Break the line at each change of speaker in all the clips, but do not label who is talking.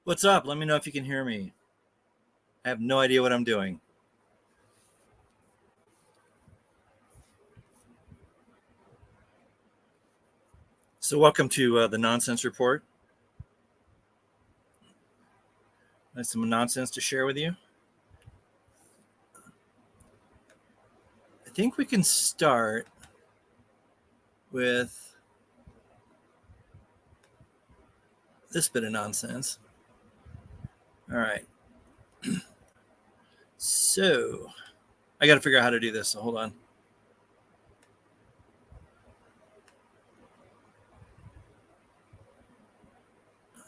What's up? Let me know if you can hear me. I have no idea what I'm doing. So, welcome to the Nonsense Report. I have some nonsense to share with you. I think we can start with this bit of nonsense. All right. So, I got to figure out how to do this. So, hold on.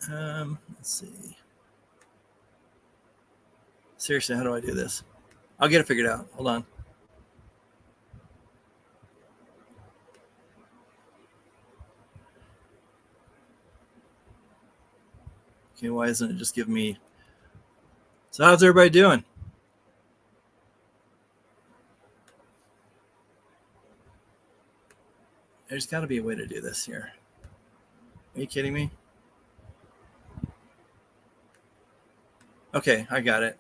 Let's see. Seriously, how do I do this? I'll get it figured out. Hold on. Okay, why isn't it just giving me? So, how's everybody doing? There's got to be a way to do this here. Are you kidding me? Okay, I got it.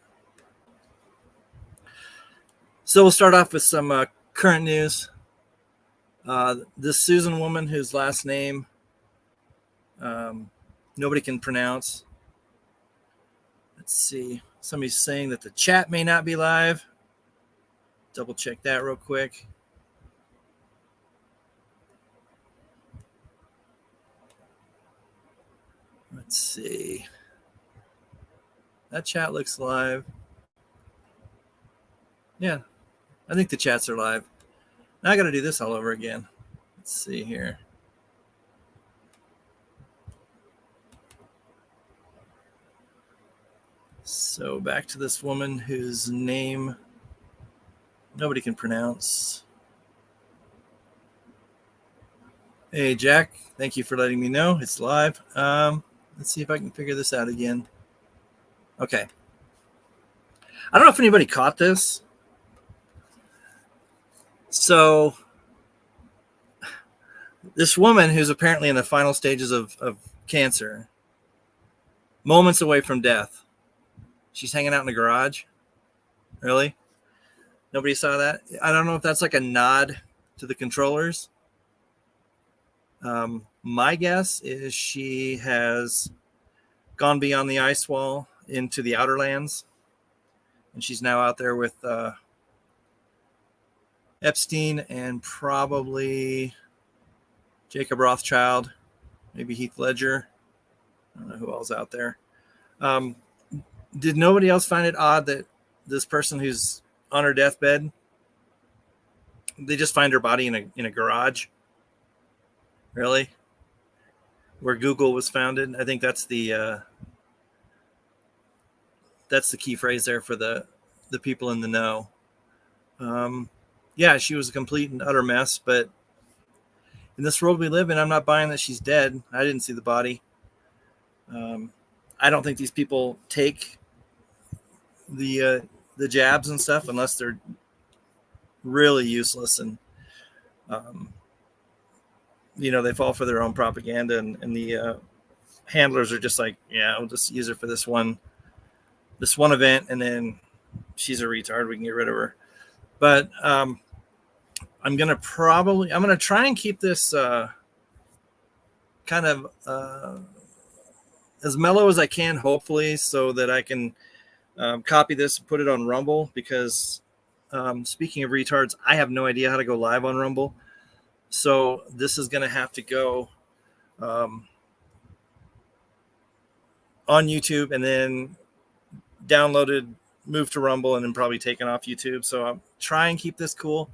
So we'll start off with some current news. This Susan woman, whose last name nobody can pronounce. Let's see. Somebody's saying that the chat may not be live. Double check that real quick. Let's see. That chat looks live. Yeah, I think the chats are live. Now I got to do this all over again. Let's see here. So back to this woman whose name nobody can pronounce. Hey, Jack. Thank you for letting me know. It's live. Let's see if I can figure this out again. Okay. I don't know if anybody caught this. So this woman who's apparently in the final stages of cancer, moments away from death, she's hanging out in the garage. Really? Nobody saw that? I don't know if that's like a nod to the controllers. My guess is she has gone beyond the ice wall into the outer lands, and she's now out there with Epstein and probably Jacob Rothschild, maybe Heath Ledger. I don't know who else out there. Did nobody else find it odd that this person who's on her deathbed, they just find her body in a garage? Really? Where Google was founded? I think that's the key phrase there for the people in the know. Yeah, she was a complete and utter mess, but in this world we live in, I'm not buying that she's dead. I didn't see the body. I don't think these people take the jabs and stuff unless they're really useless, and they fall for their own propaganda, and the handlers are just like, yeah, we'll just use her for this one event, and then she's a retard, we can get rid of her. But I'm gonna try and keep this kind of as mellow as I can, hopefully, so that I can copy this and put it on Rumble, because speaking of retards, I have no idea how to go live on Rumble. So this is going to have to go on YouTube and then downloaded, moved to Rumble, and then probably taken off YouTube. So I'm trying to keep this cool.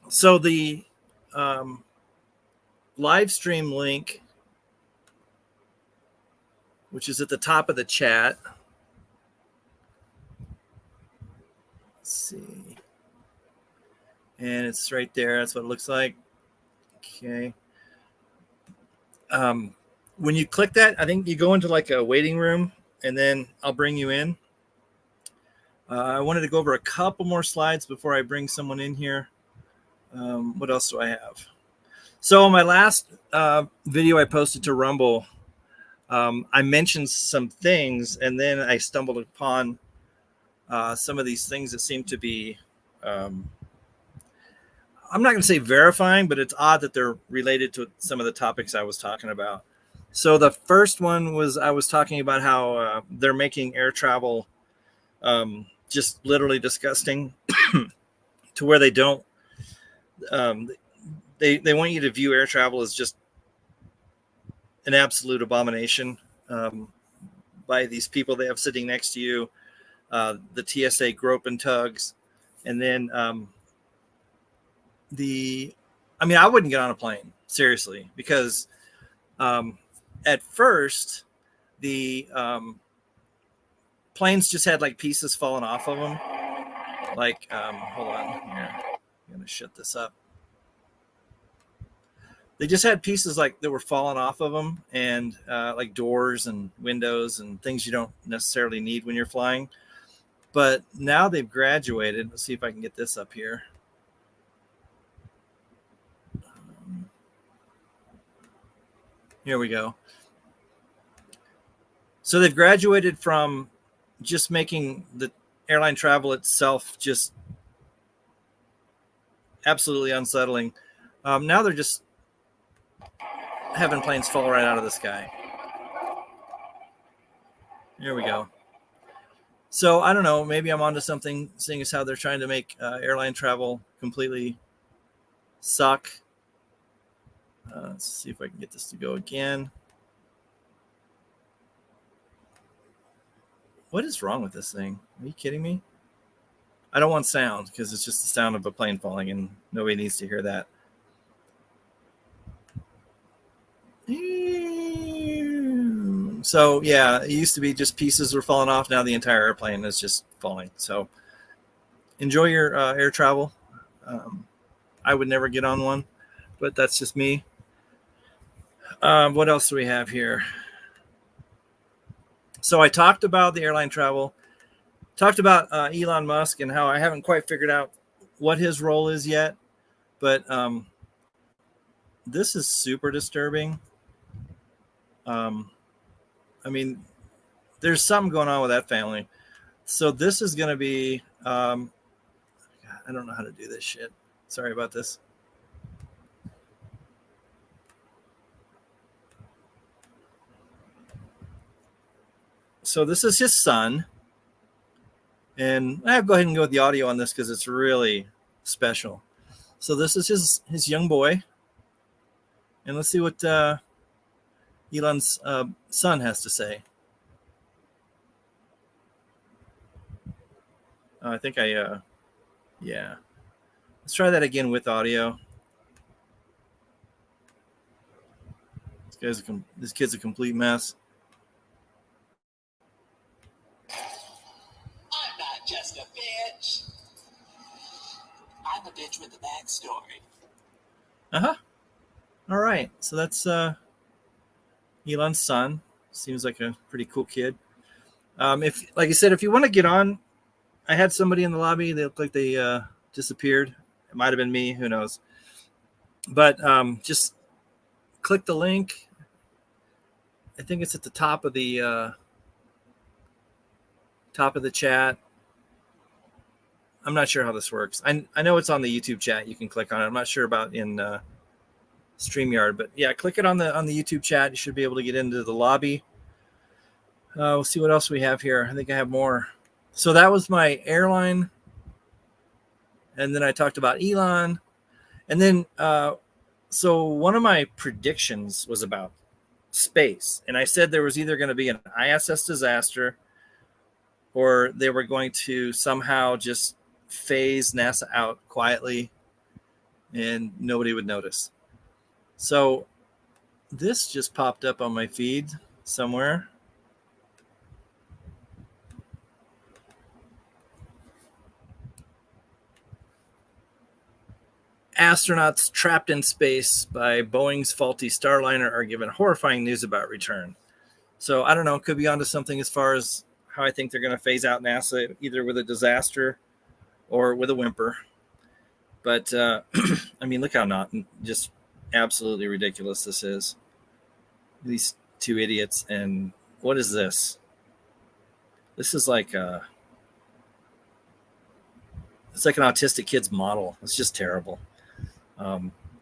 So the live stream link, which is at the top of the chat. Let's see. And it's right there. That's what it looks like. Okay. When you click that, I think you go into like a waiting room, and then I'll bring you in. I wanted to go over a couple more slides before I bring someone in here. What else do I have? So my last video I posted to Rumble, I mentioned some things, and then I stumbled upon some of these things that seem to be, I'm not going to say verifying, but it's odd that they're related to some of the topics I was talking about. So the first one was I was talking about how they're making air travel just literally disgusting to where they don't. Um, they want you to view air travel as just an absolute abomination by these people they have sitting next to you, the TSA grope and tugs, and then I wouldn't get on a plane, seriously, because at first the planes just had like pieces falling off of them. Like, hold on here, I'm gonna shut this up. They just had pieces like that were falling off of them, and like doors and windows and things you don't necessarily need when you're flying. But now they've graduated. Let's see if I can get this up here. Here we go. So they've graduated from just making the airline travel itself just absolutely unsettling. Now they're just having planes fall right out of the sky. Here we go. So I don't know. Maybe I'm onto something, seeing as how they're trying to make airline travel completely suck. Let's see if I can get this to go again. What is wrong with this thing? Are you kidding me? I don't want sound because it's just the sound of a plane falling and nobody needs to hear that. So yeah, it used to be just pieces were falling off. Now the entire airplane is just falling. So enjoy your air travel. I would never get on one, but that's just me. What else do we have here? So I talked about the airline travel, talked about Elon Musk and how I haven't quite figured out what his role is yet, but this is super disturbing. I mean, there's something going on with that family. So this is going to be, I don't know how to do this shit. Sorry about this. So this is his son. And I'll go ahead and go with the audio on this because it's really special. So this is his young boy. And let's see what Elon's son has to say. I think yeah. Let's try that again with audio. This kid's a complete mess.
I'm not just a bitch. I'm a bitch with a backstory.
All right. So that's Elon's son. Seems like a pretty cool kid. If, like I said, if you want to get on, I had somebody in the lobby. They looked like they disappeared. It might have been me. Who knows? But just click the link. I think it's at the top of the chat. I'm not sure how this works. I know it's on the YouTube chat. You can click on it. I'm not sure about in StreamYard, but yeah, click it on the YouTube chat. You should be able to get into the lobby. We'll see what else we have here. I think I have more. So that was my airline, and then I talked about Elon, and then so one of my predictions was about space, and I said there was either going to be an ISS disaster, or they were going to somehow just phase NASA out quietly, and nobody would notice. So this just popped up on my feed somewhere. Astronauts trapped in space by Boeing's faulty Starliner are given horrifying news about return. So I don't know, could be onto something as far as how I think they're going to phase out NASA, either with a disaster or with a whimper. But I mean, look how not just absolutely ridiculous this is. These two idiots. And what is this? This is like it's like an autistic kid's model. It's just terrible.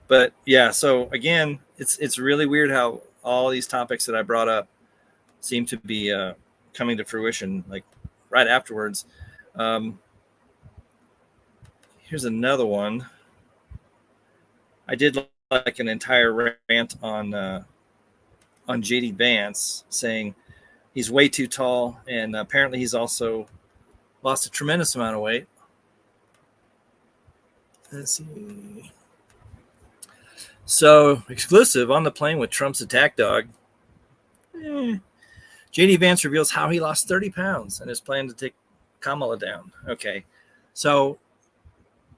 But yeah, so again, it's really weird how all these topics that I brought up seem to be coming to fruition like right afterwards. Here's another one. I did like an entire rant on JD Vance, saying he's way too tall, and apparently he's also lost a tremendous amount of weight. Let's see. So, exclusive on the plane with Trump's attack dog. JD Vance reveals how he lost 30 pounds and is planning to take Kamala down. Okay. So,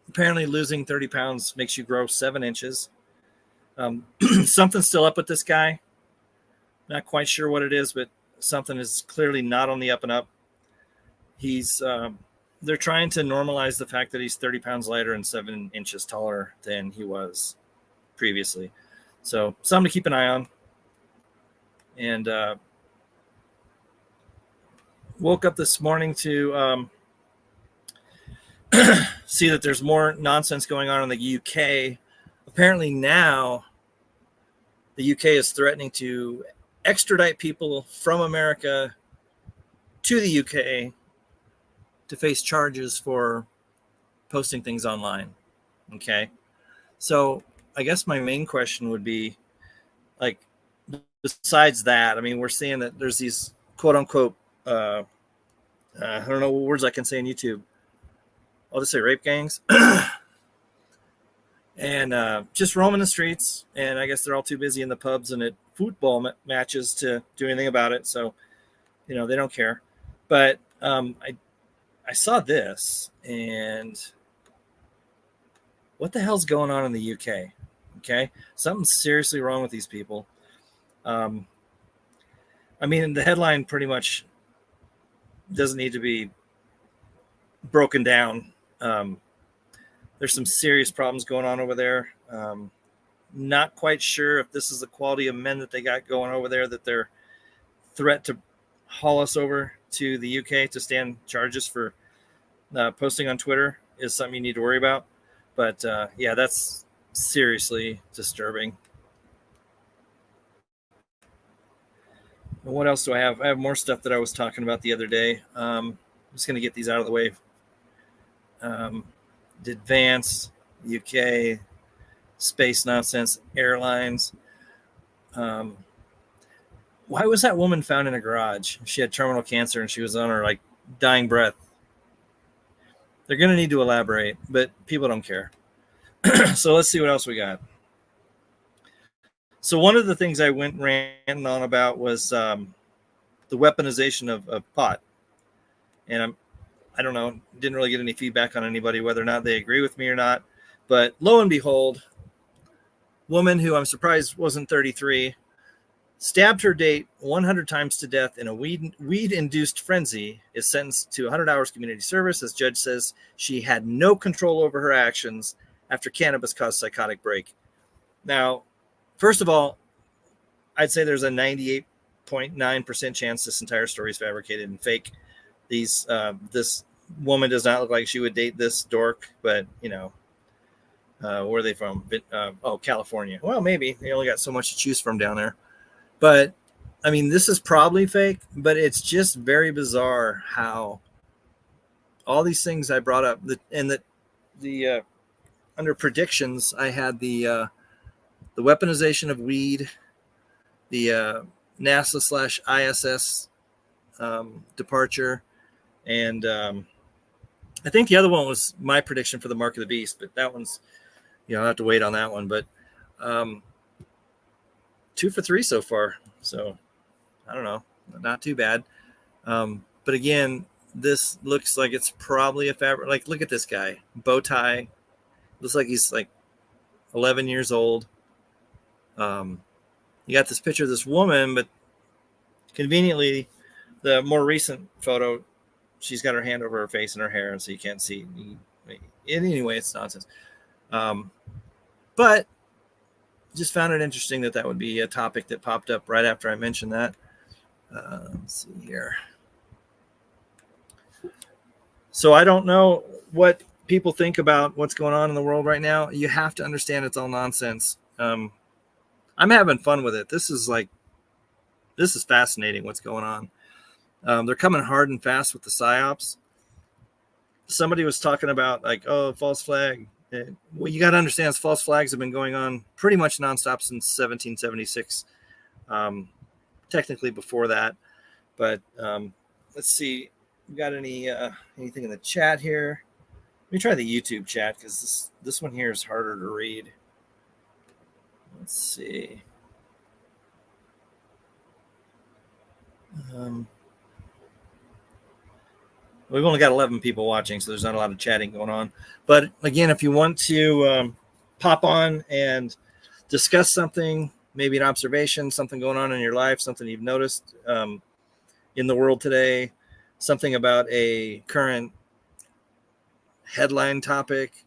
apparently losing 30 pounds makes you grow 7 inches. Something's still up with this guy. Not quite sure what it is, but something is clearly not on the up and up. They're trying to normalize the fact that he's 30 pounds lighter and 7 inches taller than he was previously. So something to keep an eye on. And woke up this morning to see that there's more nonsense going on in the UK. Apparently now the UK is threatening to extradite people from America to the UK to face charges for posting things online. Okay. So I guess my main question would be, like, besides that, I mean, we're seeing that there's these quote unquote, I don't know what words I can say on YouTube. I'll just say rape gangs. And just roaming the streets. And I guess they're all too busy in the pubs and at football matches to do anything about it. So, they don't care. But I saw this, and what the hell's going on in the UK? Okay. Something's seriously wrong with these people. I mean, the headline pretty much doesn't need to be broken down. There's some serious problems going on over there. Not quite sure if this is the quality of men that they got going over there, that they're threat to haul us over to the UK to stand charges for posting on Twitter is something you need to worry about. But yeah, that's seriously disturbing. And what else do I have? I have more stuff that I was talking about the other day. I'm just going to get these out of the way. Did Vance, UK, space nonsense, airlines. Why was that woman found in a garage? She had terminal cancer and she was on her dying breath. They're going to need to elaborate, but people don't care. So let's see what else we got. So one of the things I went ranting on about was the weaponization of pot. And I don't know, didn't really get any feedback on anybody, whether or not they agree with me or not. But lo and behold, woman who I'm surprised wasn't 33, stabbed her date 100 times to death in a weed-induced frenzy, is sentenced to 100 hours community service. As judge says, she had no control over her actions after cannabis caused psychotic break. Now, first of all, I'd say there's a 98.9% chance this entire story is fabricated and fake. This woman does not look like she would date this dork, but where are they from? California. Well, maybe they only got so much to choose from down there. But I mean, this is probably fake, but it's just very bizarre how all these things I brought up, the under predictions, I had the weaponization of weed, the NASA/ISS departure, and I think the other one was my prediction for the Mark of the Beast, but that one's, I'll have to wait on that one. But 2 for 3 so far, so I don't know, not too bad. But again, this looks like it's probably a fabric. Like, look at this guy, bow tie, looks like he's 11 years old. You got this picture of this woman, but conveniently, the more recent photo, she's got her hand over her face and her hair, and so you can't see. Anyway, it's nonsense. But just found it interesting that would be a topic that popped up right after I mentioned that. Let's see here. So I don't know what people think about what's going on in the world right now. You have to understand it's all nonsense. I'm having fun with it. This is fascinating what's going on. They're coming hard and fast with the psyops. Somebody was talking about like, oh, false flag. Well, you got to understand, false flags have been going on pretty much nonstop since 1776. Technically before that, but let's see. We got anything in the chat here? Let me try the YouTube chat because this one here is harder to read. Let's see. We've only got 11 people watching, so there's not a lot of chatting going on. But again, if you want to pop on and discuss something, maybe an observation, something going on in your life, something you've noticed in the world today, something about a current headline topic,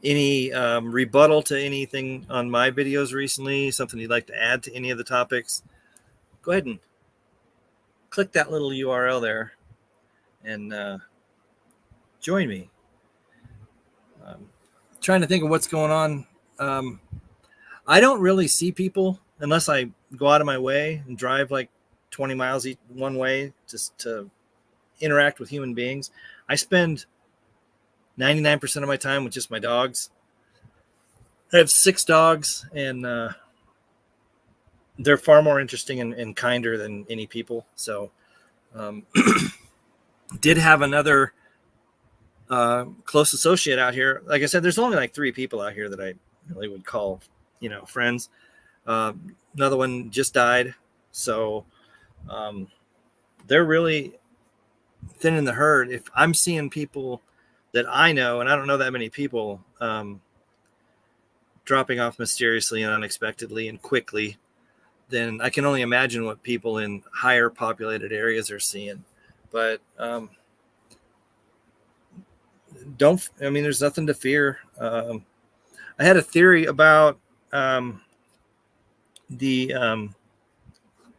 any rebuttal to anything on my videos recently, something you'd like to add to any of the topics, go ahead and click that little URL there and join me. Trying to think of what's going on. I don't really see people unless I go out of my way and drive like 20 miles one way just to interact with human beings. I spend 99% of my time with just my dogs. I have 6 dogs, and they're far more interesting and kinder than any people. So did have another close associate out here. Like I said, there's only like 3 people out here that I really would call, friends. Another one just died. So they're really thinning the herd. If I'm seeing people that I know, and I don't know that many people, dropping off mysteriously and unexpectedly and quickly, then I can only imagine what people in higher populated areas are seeing. But there's nothing to fear. I had a theory about oh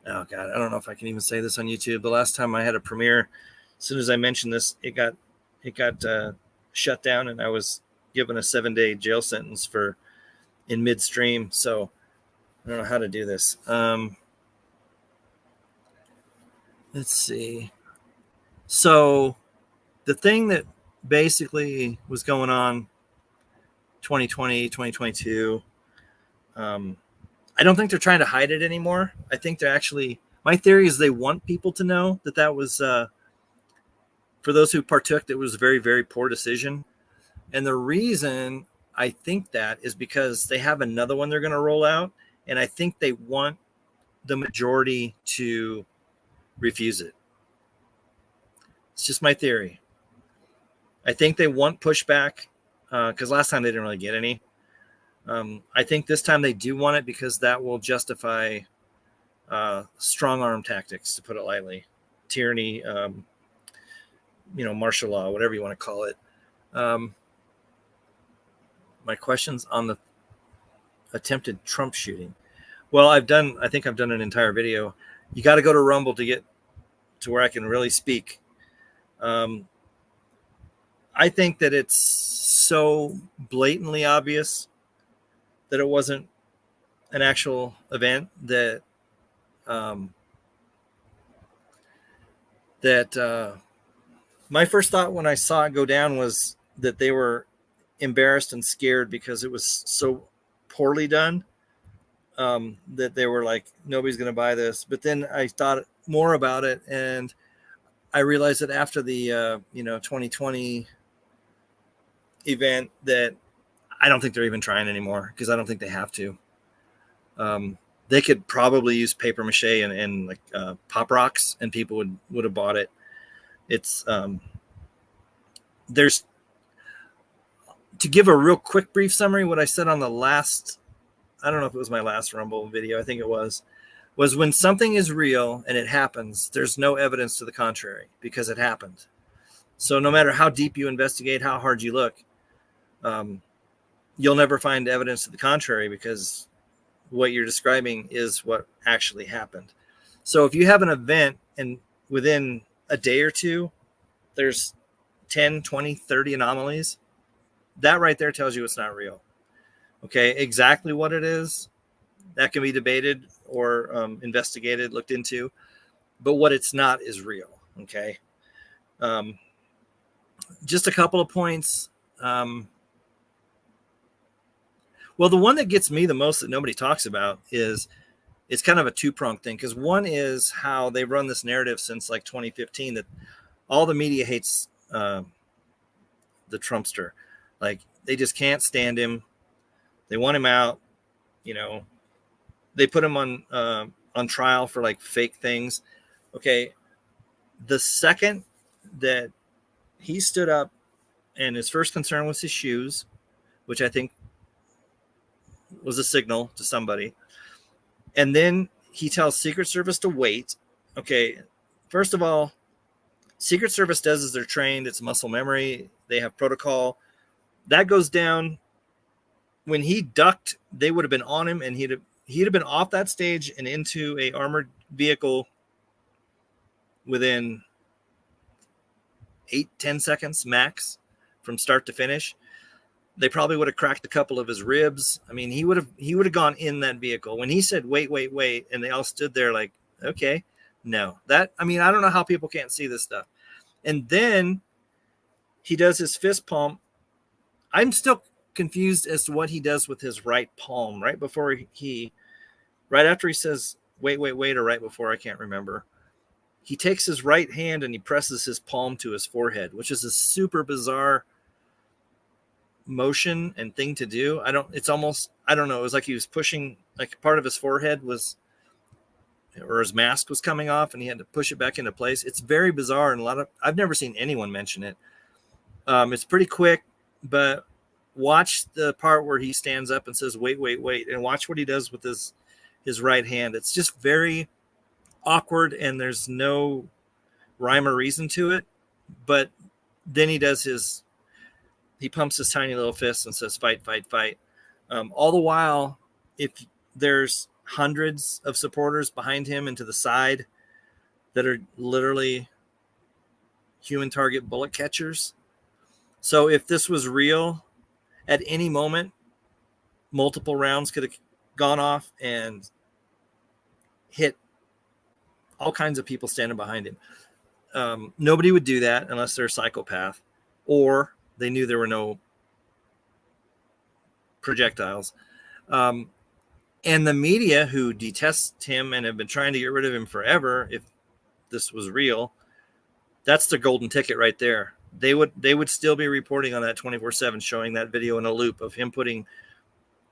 God, I don't know if I can even say this on YouTube. The last time I had a premiere, as soon as I mentioned this, it got shut down, and I was given a 7-day jail sentence in midstream. So I don't know how to do this. Let's see. So the thing that basically was going on 2020, 2022, I don't think they're trying to hide it anymore. I think they're actually, my theory is they want people to know that was, for those who partook, that was a very, very poor decision. And the reason I think that is because they have another one they're going to roll out. And I think they want the majority to refuse it. It's just my theory. I think they want pushback because last time they didn't really get any. I think this time they do want it because that will justify strong arm tactics, to put it lightly, tyranny, martial law, whatever you want to call it. My questions on the attempted Trump shooting. Well, I think I've done an entire video. You got to go to Rumble to get to where I can really speak. I think that it's so blatantly obvious that it wasn't an actual event that my first thought when I saw it go down was that they were embarrassed and scared because it was so poorly done, that they were like, nobody's going to buy this. But then I thought more about it, and I realized that after the 2020 event that I don't think they're even trying anymore, because I don't think they have to. They could probably use paper mache and like pop rocks, and people would have bought it. It's there's, to give a real quick brief summary, what I said on the last, I don't know if it was my last Rumble video, I think it was when something is real and it happens, there's no evidence to the contrary because it happened. So no matter how deep you investigate, how hard you look, you'll never find evidence to the contrary, because what you're describing is what actually happened. So if you have an event and within a day or two, there's 10, 20, 30 anomalies, that right there tells you it's not real. Okay, exactly what it is, that can be debated or investigated, looked into, but what it's not is real. Okay. Just a couple of points. Well, the one that gets me the most that nobody talks about is it's kind of a two-pronged thing, because one is how they run this narrative since like 2015 that all the media hates the Trumpster. Like, they just can't stand him. They want him out. You know, they put him on trial for like fake things. Okay, the second that he stood up and his first concern was his shoes, which I think was a signal to somebody, and then he tells Secret Service to wait. Okay, first of all, Secret Service does as they're trained. It's muscle memory. They have protocol. That goes down. When he ducked, they would have been on him, and he'd have been off that stage and into a armored vehicle within 8-10 seconds max from start to finish. They probably would have cracked a couple of his ribs. I mean, he would have gone in that vehicle. When he said, wait, and they all stood there like, okay, no. That, I mean, I don't know how people can't see this stuff. And then he does his fist pump. I'm still confused as to what he does with his right palm right after he says, wait, or right before, I can't remember. He takes his right hand and he presses his palm to his forehead, which is a super bizarre motion and thing to do. I don't know. It was like he was pushing, like part of his forehead was, or his mask was coming off and he had to push it back into place. It's very bizarre. And I've never seen anyone mention it. It's pretty quick, but watch the part where he stands up and says, wait, and watch what he does with his right hand. It's just very awkward and there's no rhyme or reason to it. But then he pumps his tiny little fist and says, fight. All the while, if there's hundreds of supporters behind him and to the side that are literally human target bullet catchers. So if this was real, at any moment, multiple rounds could have gone off and hit all kinds of people standing behind him. Nobody would do that unless they're a psychopath or they knew there were no projectiles. And the media, who detest him and have been trying to get rid of him forever, if this was real, that's the golden ticket right there. They would still be reporting on that 24/7, showing that video in a loop of him putting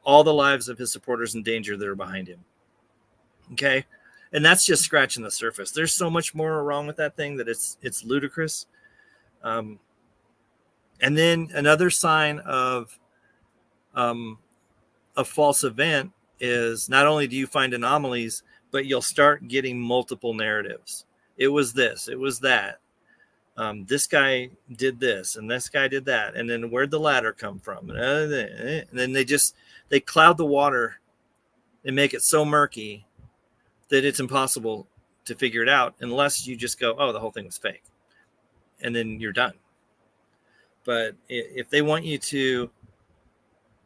all the lives of his supporters in danger that are behind him. Okay. And that's just scratching the surface. There's so much more wrong with that thing that it's ludicrous. And then another sign of a false event is not only do you find anomalies, but you'll start getting multiple narratives. It was this, it was that. This guy did this and this guy did that. And then where'd the ladder come from? And then they cloud the water and make it so murky that it's impossible to figure it out unless you just go, oh, the whole thing was fake. And then you're done. But if they want you to,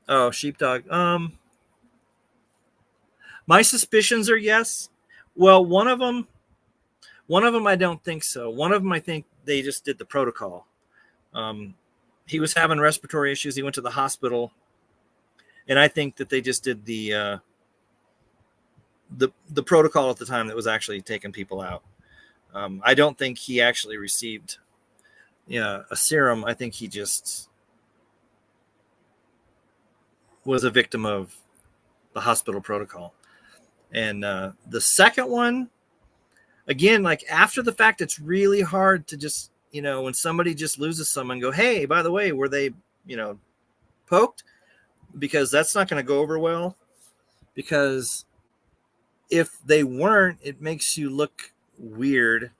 oh, sheepdog, my suspicions are yes. Well, one of them, I don't think so. One of them, I think they just did the protocol. He was having respiratory issues. He went to the hospital. And I think that they just did the protocol at the time that was actually taking people out. I don't think he actually received a serum. I think he just was a victim of the hospital protocol. And the second one, again, like after the fact, it's really hard to just, when somebody just loses someone, go, hey, by the way, were they, poked? Because that's not going to go over well. Because if they weren't, it makes you look weird.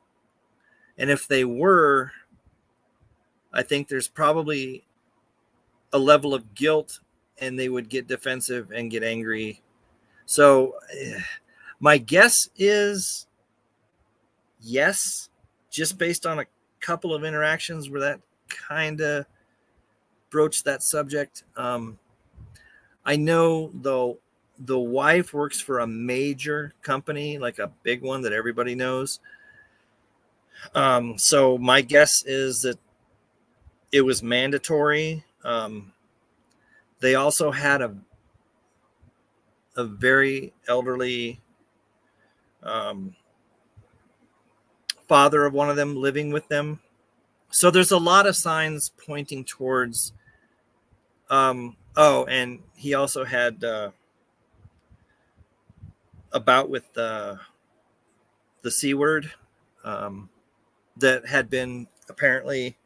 And if they were, I think there's probably a level of guilt and they would get defensive and get angry. So my guess is yes, just based on a couple of interactions where that kind of broached that subject. I know though the wife works for a major company, like a big one that everybody knows. So my guess is that it was mandatory. They also had a very elderly father of one of them living with them. So there's a lot of signs pointing towards. And he also had a bout with the C word that had been apparently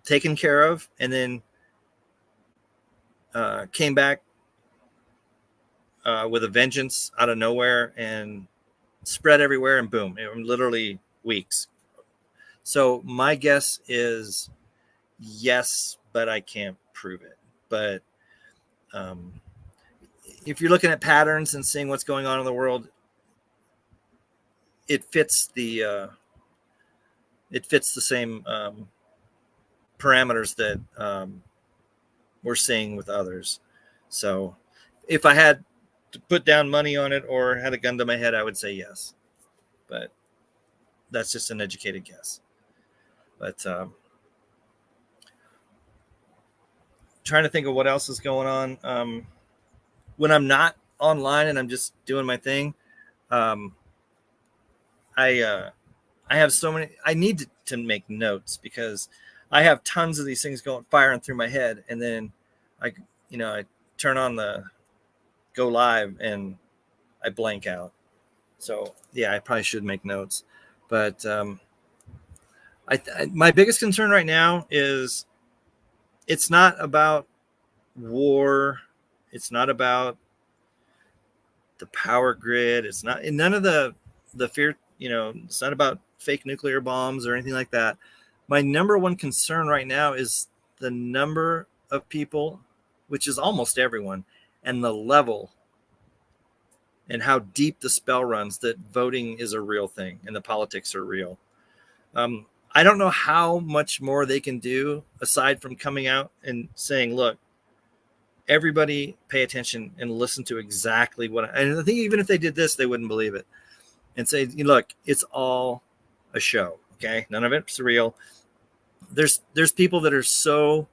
taken care of, and then came back with a vengeance out of nowhere and spread everywhere, and boom, it was literally weeks. So my guess is yes, but I can't prove it. But if you're looking at patterns and seeing what's going on in the world, it fits the same parameters that we're seeing with others. So if I had to put down money on it or had a gun to my head, I would say yes. But that's just an educated guess. But trying to think of what else is going on. When I'm not online and I'm just doing my thing, I have so many. I need to make notes because I have tons of these things firing through my head, and then I turn on the go live and I blank out. So yeah, I probably should make notes. But my biggest concern right now is it's not about war. It's not about the power grid. It's not none of the fear. It's not about fake nuclear bombs or anything like that. My number one concern right now is the number of people, which is almost everyone, and the level and how deep the spell runs that voting is a real thing and the politics are real. I don't know how much more they can do aside from coming out and saying, look, everybody pay attention and listen to exactly what. And I think even if they did this, they wouldn't believe it. And say, look, it's all a show. Okay, none of it's real. There's people that are so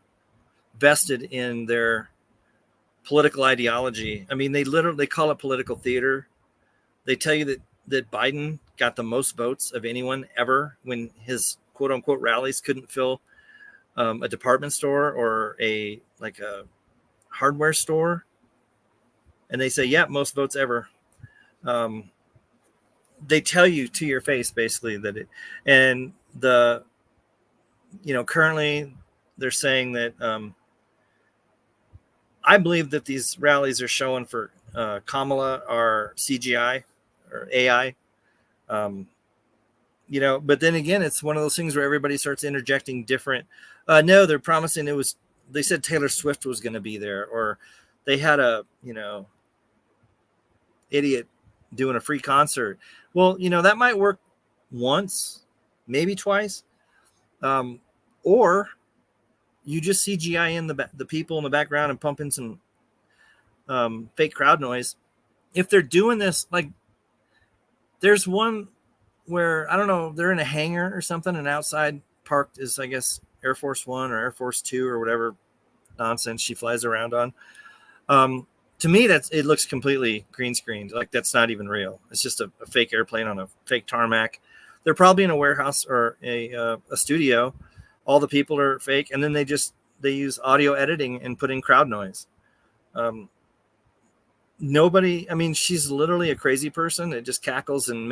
vested in their political ideology. I mean, they call it political theater. They tell you that Biden got the most votes of anyone ever when his quote unquote rallies couldn't fill a department store or a hardware store. And they say, yeah, most votes ever. They tell you to your face basically that it, and the, currently they're saying that I believe that these rallies are showing for Kamala are CGI or AI. But then again, it's one of those things where everybody starts interjecting different. No, they're promising they said Taylor Swift was going to be there, or they had a, idiot doing a free concert. Well, that might work once, maybe twice. Or you just CGI in the people in the background and pump in some fake crowd noise. If they're doing this, like there's one where, I don't know, they're in a hangar or something, and outside parked is, I guess, Air Force One or Air Force Two or whatever nonsense she flies around on. To me, it looks completely green screened. Like that's not even real. It's just a fake airplane on a fake tarmac. They're probably in a warehouse or a studio. All the people are fake, and then they use audio editing and put in crowd noise. Nobody. I mean, she's literally a crazy person. It just cackles and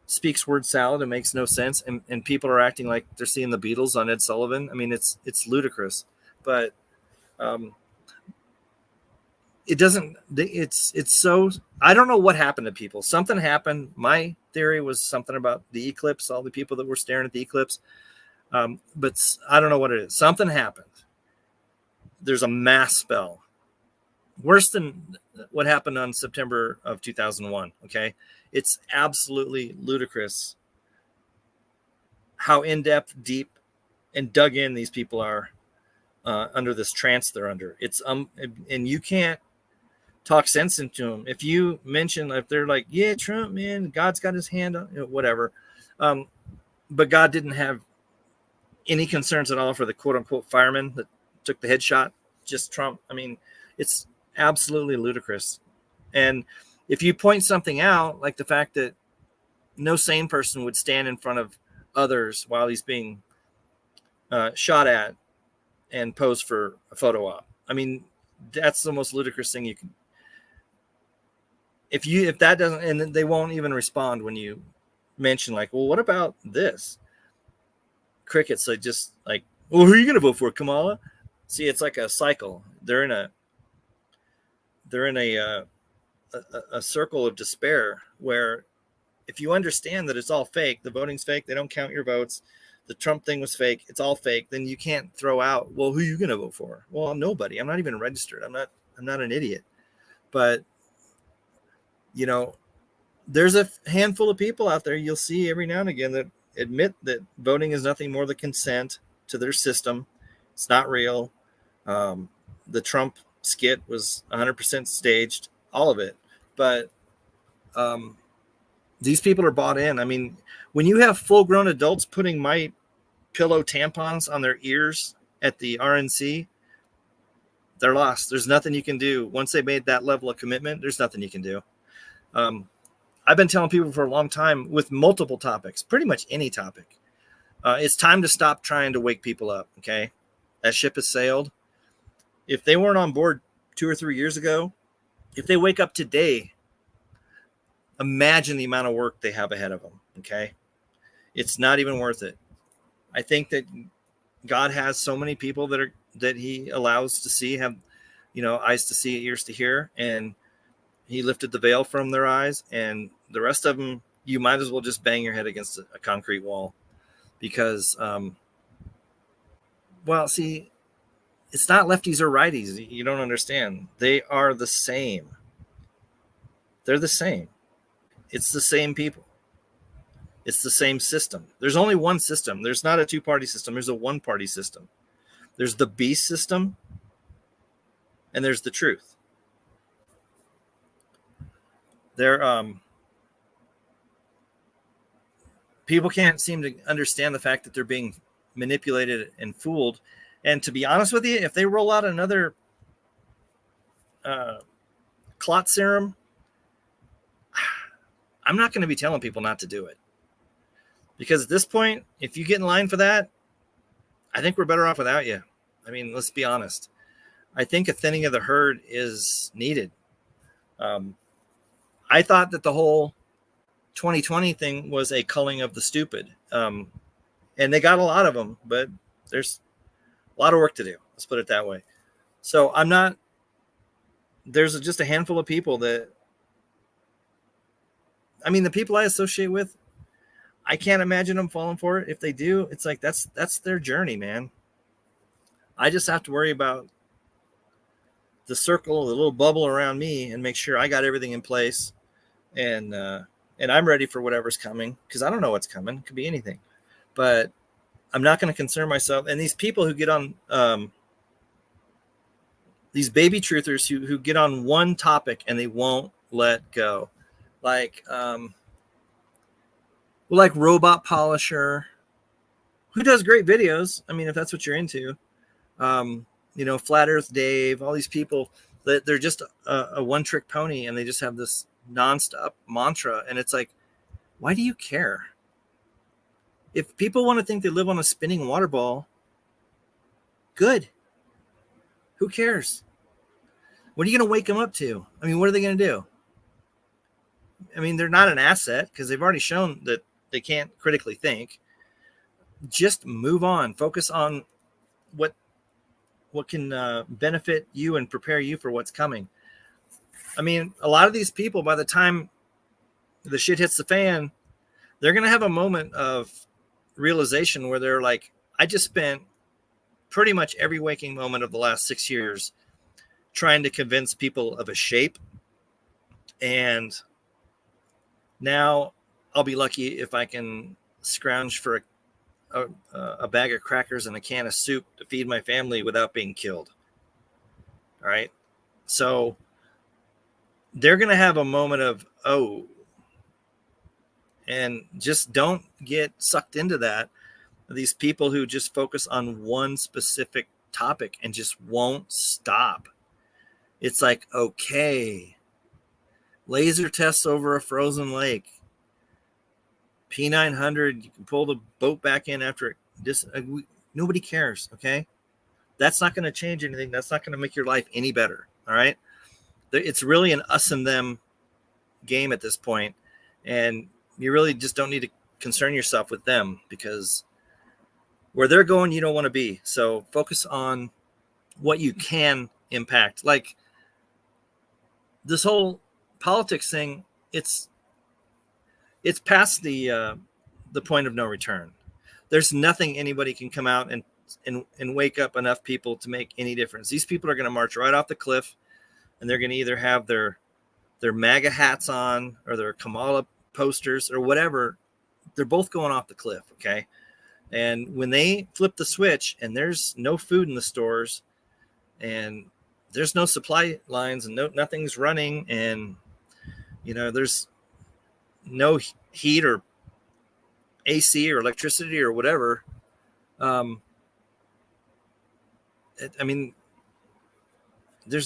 speaks word salad and makes no sense. And people are acting like they're seeing the Beatles on Ed Sullivan. I mean, it's ludicrous. But it doesn't. It's so. I don't know what happened to people. Something happened. My theory was something about the eclipse. All the people that were staring at the eclipse. But I don't know what it is. Something happened. there's a mass spell worse than what happened on September of 2001. Okay. It's absolutely ludicrous how in-depth, deep, and dug in these people are under this trance they're under. It's and you can't talk sense into them. If you mention, if they're like, yeah, Trump, man, God's got his hand on, whatever. But God didn't have any concerns at all for the quote unquote fireman that took the headshot, just Trump. I mean, it's absolutely ludicrous. And if you point something out, like the fact that no sane person would stand in front of others while he's being shot at and pose for a photo op. I mean, that's the most ludicrous thing you can. If that doesn't, and they won't even respond when you mention like, well, what about this? Crickets. Like, just like, well, who are you going to vote for, Kamala? See, it's like a cycle. They're in a circle of despair where if you understand that it's all fake, the voting's fake, they don't count your votes, the Trump thing was fake, it's all fake, then you can't throw out, well, who are you going to vote for? Well, I'm nobody. I'm not even registered. I'm not an idiot. But, you know, there's a handful of people out there you'll see every now and again that admit that voting is nothing more than consent to their system. It's not real. The Trump skit was 100% staged, all of it. But these people are bought in. I mean, when you have full-grown adults putting My Pillow tampons on their ears at the RNC, they're lost. There's nothing you can do. Once they made that level of commitment, there's nothing you can do. I've been telling people for a long time with multiple topics, pretty much any topic. It's time to stop trying to wake people up, okay? That ship has sailed. If they weren't on board 2 or 3 years ago, if they wake up today, imagine the amount of work they have ahead of them, okay? It's not even worth it. I think that God has so many people that he allows to see, have, eyes to see, ears to hear, and he lifted the veil from their eyes, and the rest of them, you might as well just bang your head against a concrete wall because, see, it's not lefties or righties. You don't understand. They are the same. They're the same. It's the same people. It's the same system. There's only one system. There's not a two-party system. There's a one-party system. There's the beast system, and there's the truth. People can't seem to understand the fact that they're being manipulated and fooled. And to be honest with you, if they roll out another clot serum, I'm not going to be telling people not to do it. Because at this point, if you get in line for that, I think we're better off without you. I mean, let's be honest. I think a thinning of the herd is needed. I thought that the whole 2020 thing was a culling of the stupid. And they got a lot of them, but there's a lot of work to do. Let's put it that way. So there's just a handful of people that, the people I associate with, I can't imagine them falling for it. If they do, it's like, that's their journey, man. I just have to worry about the circle, the little bubble around me, and make sure I got everything in place. And I'm ready for whatever's coming, because I don't know what's coming. It could be anything, but I'm not going to concern myself. And these people who get on, these baby truthers who get on one topic and they won't let go, like Robot Polisher, who does great videos. I mean, if that's what you're into, Flat Earth Dave, all these people that they're just a one-trick pony, and they just have this nonstop mantra. And it's like, why do you care? If people want to think they live on a spinning water ball, good. Who cares? What are you going to wake them up to? I mean, what are they going to do? I mean, they're not an asset because they've already shown that they can't critically think. Just move on. Focus on what can benefit you and prepare you for what's coming. I mean, a lot of these people, by the time the shit hits the fan, they're going to have a moment of realization where they're like, I just spent pretty much every waking moment of the last 6 years trying to convince people of a shape. And now I'll be lucky if I can scrounge for a bag of crackers and a can of soup to feed my family without being killed. All right. So they're going to have a moment of, oh, and just don't get sucked into that. These people who just focus on one specific topic and just won't stop. It's like, okay, laser tests over a frozen lake. P900, you can pull the boat back in after it. Nobody cares, okay? That's not going to change anything. That's not going to make your life any better, all right? It's really an us and them game at this point, and you really just don't need to concern yourself with them, because where they're going, you don't want to be. So focus on what you can impact. Like this whole politics thing, it's past the point of no return. There's nothing anybody can come out and wake up enough people to make any difference. These people are going to march right off the cliff, and they're going to either have their MAGA hats on or their Kamala posters or whatever. They're both going off the cliff, okay? And when they flip the switch and there's no food in the stores and there's no supply lines and nothing's running, and there's no heat or AC or electricity or whatever. There's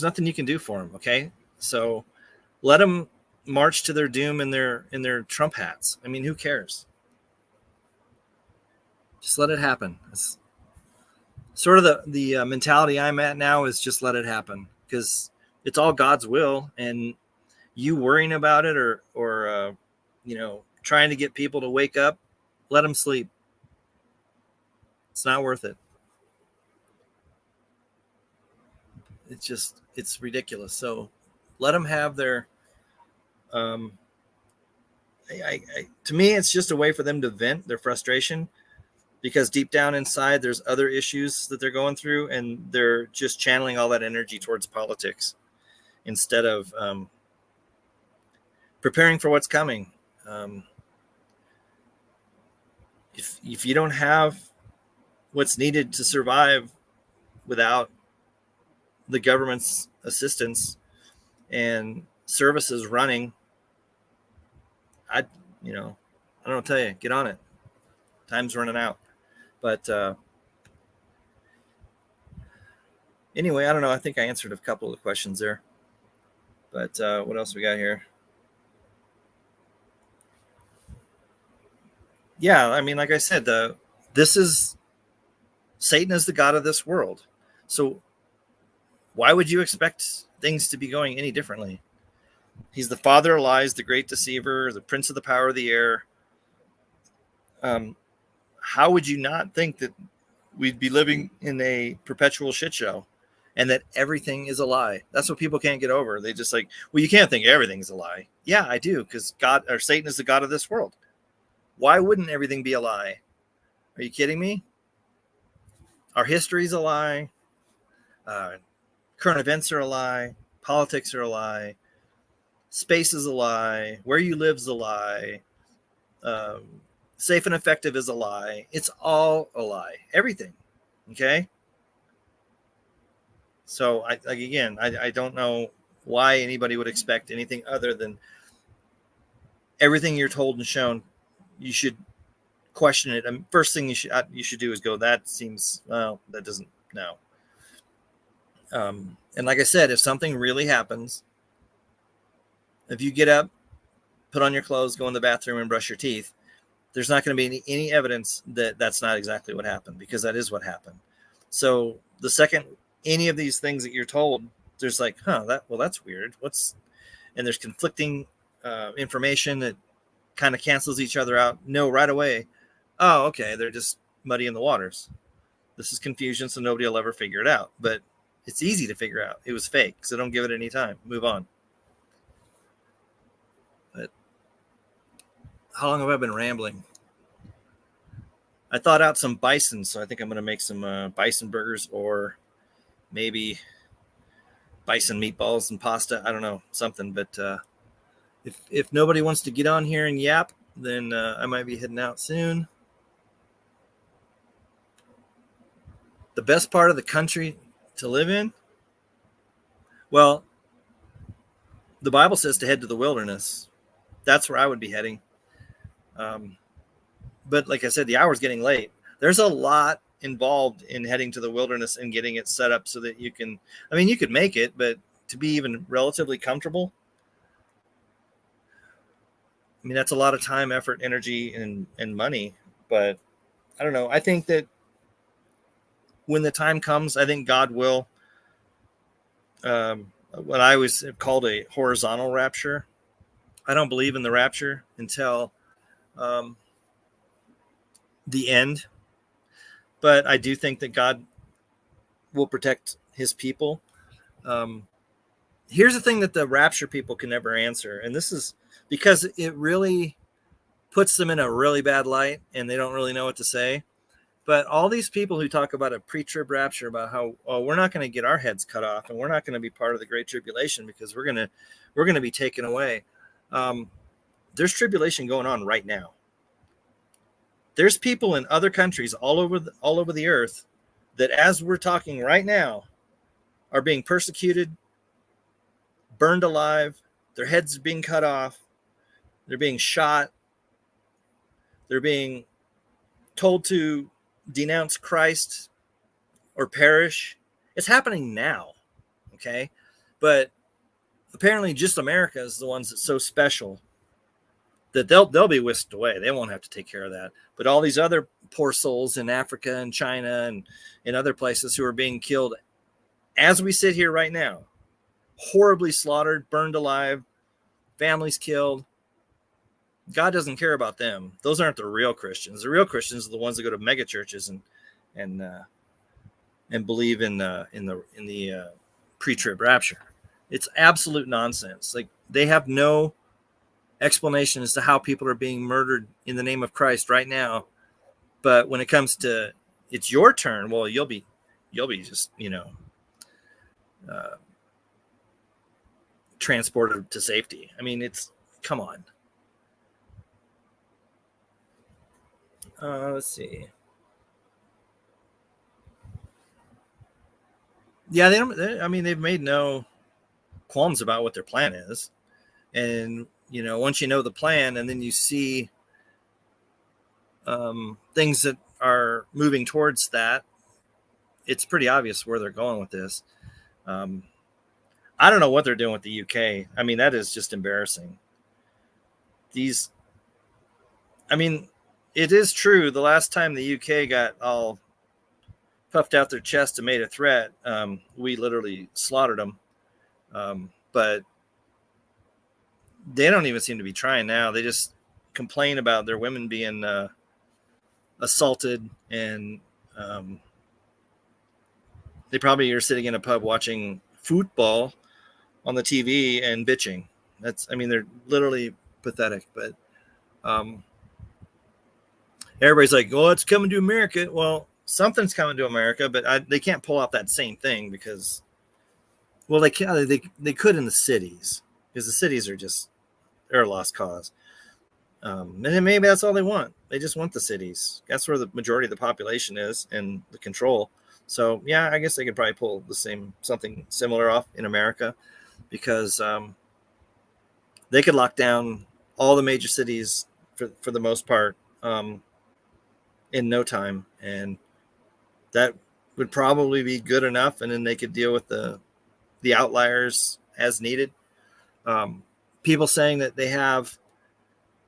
nothing you can do for them. Okay. So let them march to their doom in their Trump hats. I mean, who cares? Just let it happen. It's sort of the mentality I'm at now, is just let it happen, because it's all God's will, and you worrying about it or trying to get people to wake up, let them sleep. It's not worth it. It's ridiculous. So let them have their, to me, it's just a way for them to vent their frustration, because deep down inside, there's other issues that they're going through, and they're just channeling all that energy towards politics instead of preparing for what's coming. If you don't have what's needed to survive without the government's assistance and services running, I don't tell you, get on it. Time's running out. But anyway, I don't know. I think I answered a couple of questions there. But what else we got here? Yeah, I mean, like I said, Satan is the god of this world. So why would you expect things to be going any differently? He's the father of lies, the great deceiver, the prince of the power of the air. How would you not think that we'd be living in a perpetual shit show and that everything is a lie? That's what people can't get over. They just like, well, you can't think everything's a lie. Yeah, I do, because Satan is the god of this world. Why wouldn't everything be a lie? Are you kidding me? Our history's a lie. Current events are a lie. Politics are a lie. Space is a lie. Where you live is a lie. Safe and effective is a lie. It's all a lie. Everything. Okay? So, I don't know why anybody would expect anything other than everything you're told and shown. You should question it. First thing you should do is go, that seems, well, that doesn't, no. And like I said, if something really happens, if you get up, put on your clothes, go in the bathroom and brush your teeth, there's not going to be any evidence that that's not exactly what happened, because that is what happened. So the second any of these things that you're told, there's like, that's weird. And there's conflicting information that kind of cancels each other out. No, right away. Oh, okay. They're just muddying the waters. This is confusion, so nobody will ever figure it out. But it's easy to figure out. It was fake, so don't give it any time. Move on. But how long have I been rambling? I thought out some bison, so I think I'm going to make some bison burgers, or maybe bison meatballs and pasta. I don't know, something. But if nobody wants to get on here and yap, then I might be heading out soon. The best part of the country to live in? Well, the Bible says to head to the wilderness. That's where I would be heading. But like I said, the hour's getting late. There's a lot involved in heading to the wilderness and getting it set up so that you can, I mean, you could make it, but to be even relatively comfortable, I mean, that's a lot of time, effort, energy, and money. But I don't know. I think that when the time comes, I think God will, what I always have called a horizontal rapture. I don't believe in the rapture until the end, but I do think that God will protect his people. Here's the thing that the rapture people can never answer, and this is because it really puts them in a really bad light and they don't really know what to say. But all these people who talk about a pre-trib rapture, about how, oh, we're not going to get our heads cut off and we're not going to be part of the great tribulation because we're going to be taken away. There's tribulation going on right now. There's people in other countries all over the earth that, as we're talking right now, are being persecuted, burned alive, their heads are being cut off, they're being shot, they're being told to denounce Christ or perish. It's happening now, okay? But apparently just America is the ones that's so special that they'll be whisked away. They won't have to take care of that. But all these other poor souls in Africa and China and in other places who are being killed as we sit here right now, horribly slaughtered, burned alive, families killed. God doesn't care about them. Those aren't the real Christians. The real Christians are the ones that go to mega churches and believe in the pre-trib rapture. It's absolute nonsense. Like, they have no explanation as to how people are being murdered in the name of Christ right now. But when it comes to it's your turn, well, you'll be just, transported to safety. I mean, come on. Let's see. Yeah, they've made no qualms about what their plan is. And, once you know the plan and then you see things that are moving towards that, it's pretty obvious where they're going with this. I don't know what they're doing with the UK. I mean, that is just embarrassing. It is true. The last time the UK got all puffed out their chest and made a threat, we literally slaughtered them. But they don't even seem to be trying now. They just complain about their women being assaulted, and they probably are sitting in a pub watching football on the TV and bitching. They're literally pathetic. But everybody's like, "Oh, it's coming to America." Well, something's coming to America, but they can't pull off that same thing because, well, they could in the cities, because the cities they're a lost cause. And then maybe that's all they want. They just want the cities. That's where the majority of the population is and the control. So yeah, I guess they could probably pull something similar off in America, because they could lock down all the major cities for the most part in no time, and that would probably be good enough. And then they could deal with the outliers as needed. People saying that they have,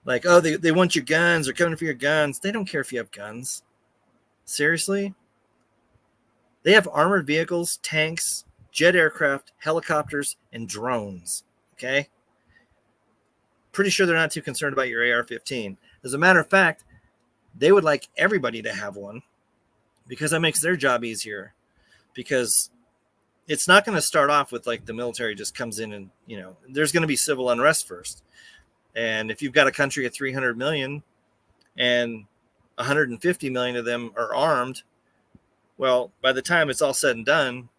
like, oh, they want your guns, they're coming for your guns. They don't care if you have guns. Seriously? They have armored vehicles, tanks, jet aircraft, helicopters, and drones. Okay? Pretty sure they're not too concerned about your AR-15. As a matter of fact, they would like everybody to have one, because that makes their job easier. Because it's not going to start off with like the military just comes in and, there's going to be civil unrest first. And if you've got a country of 300 million and 150 million of them are armed. Well, by the time it's all said and done,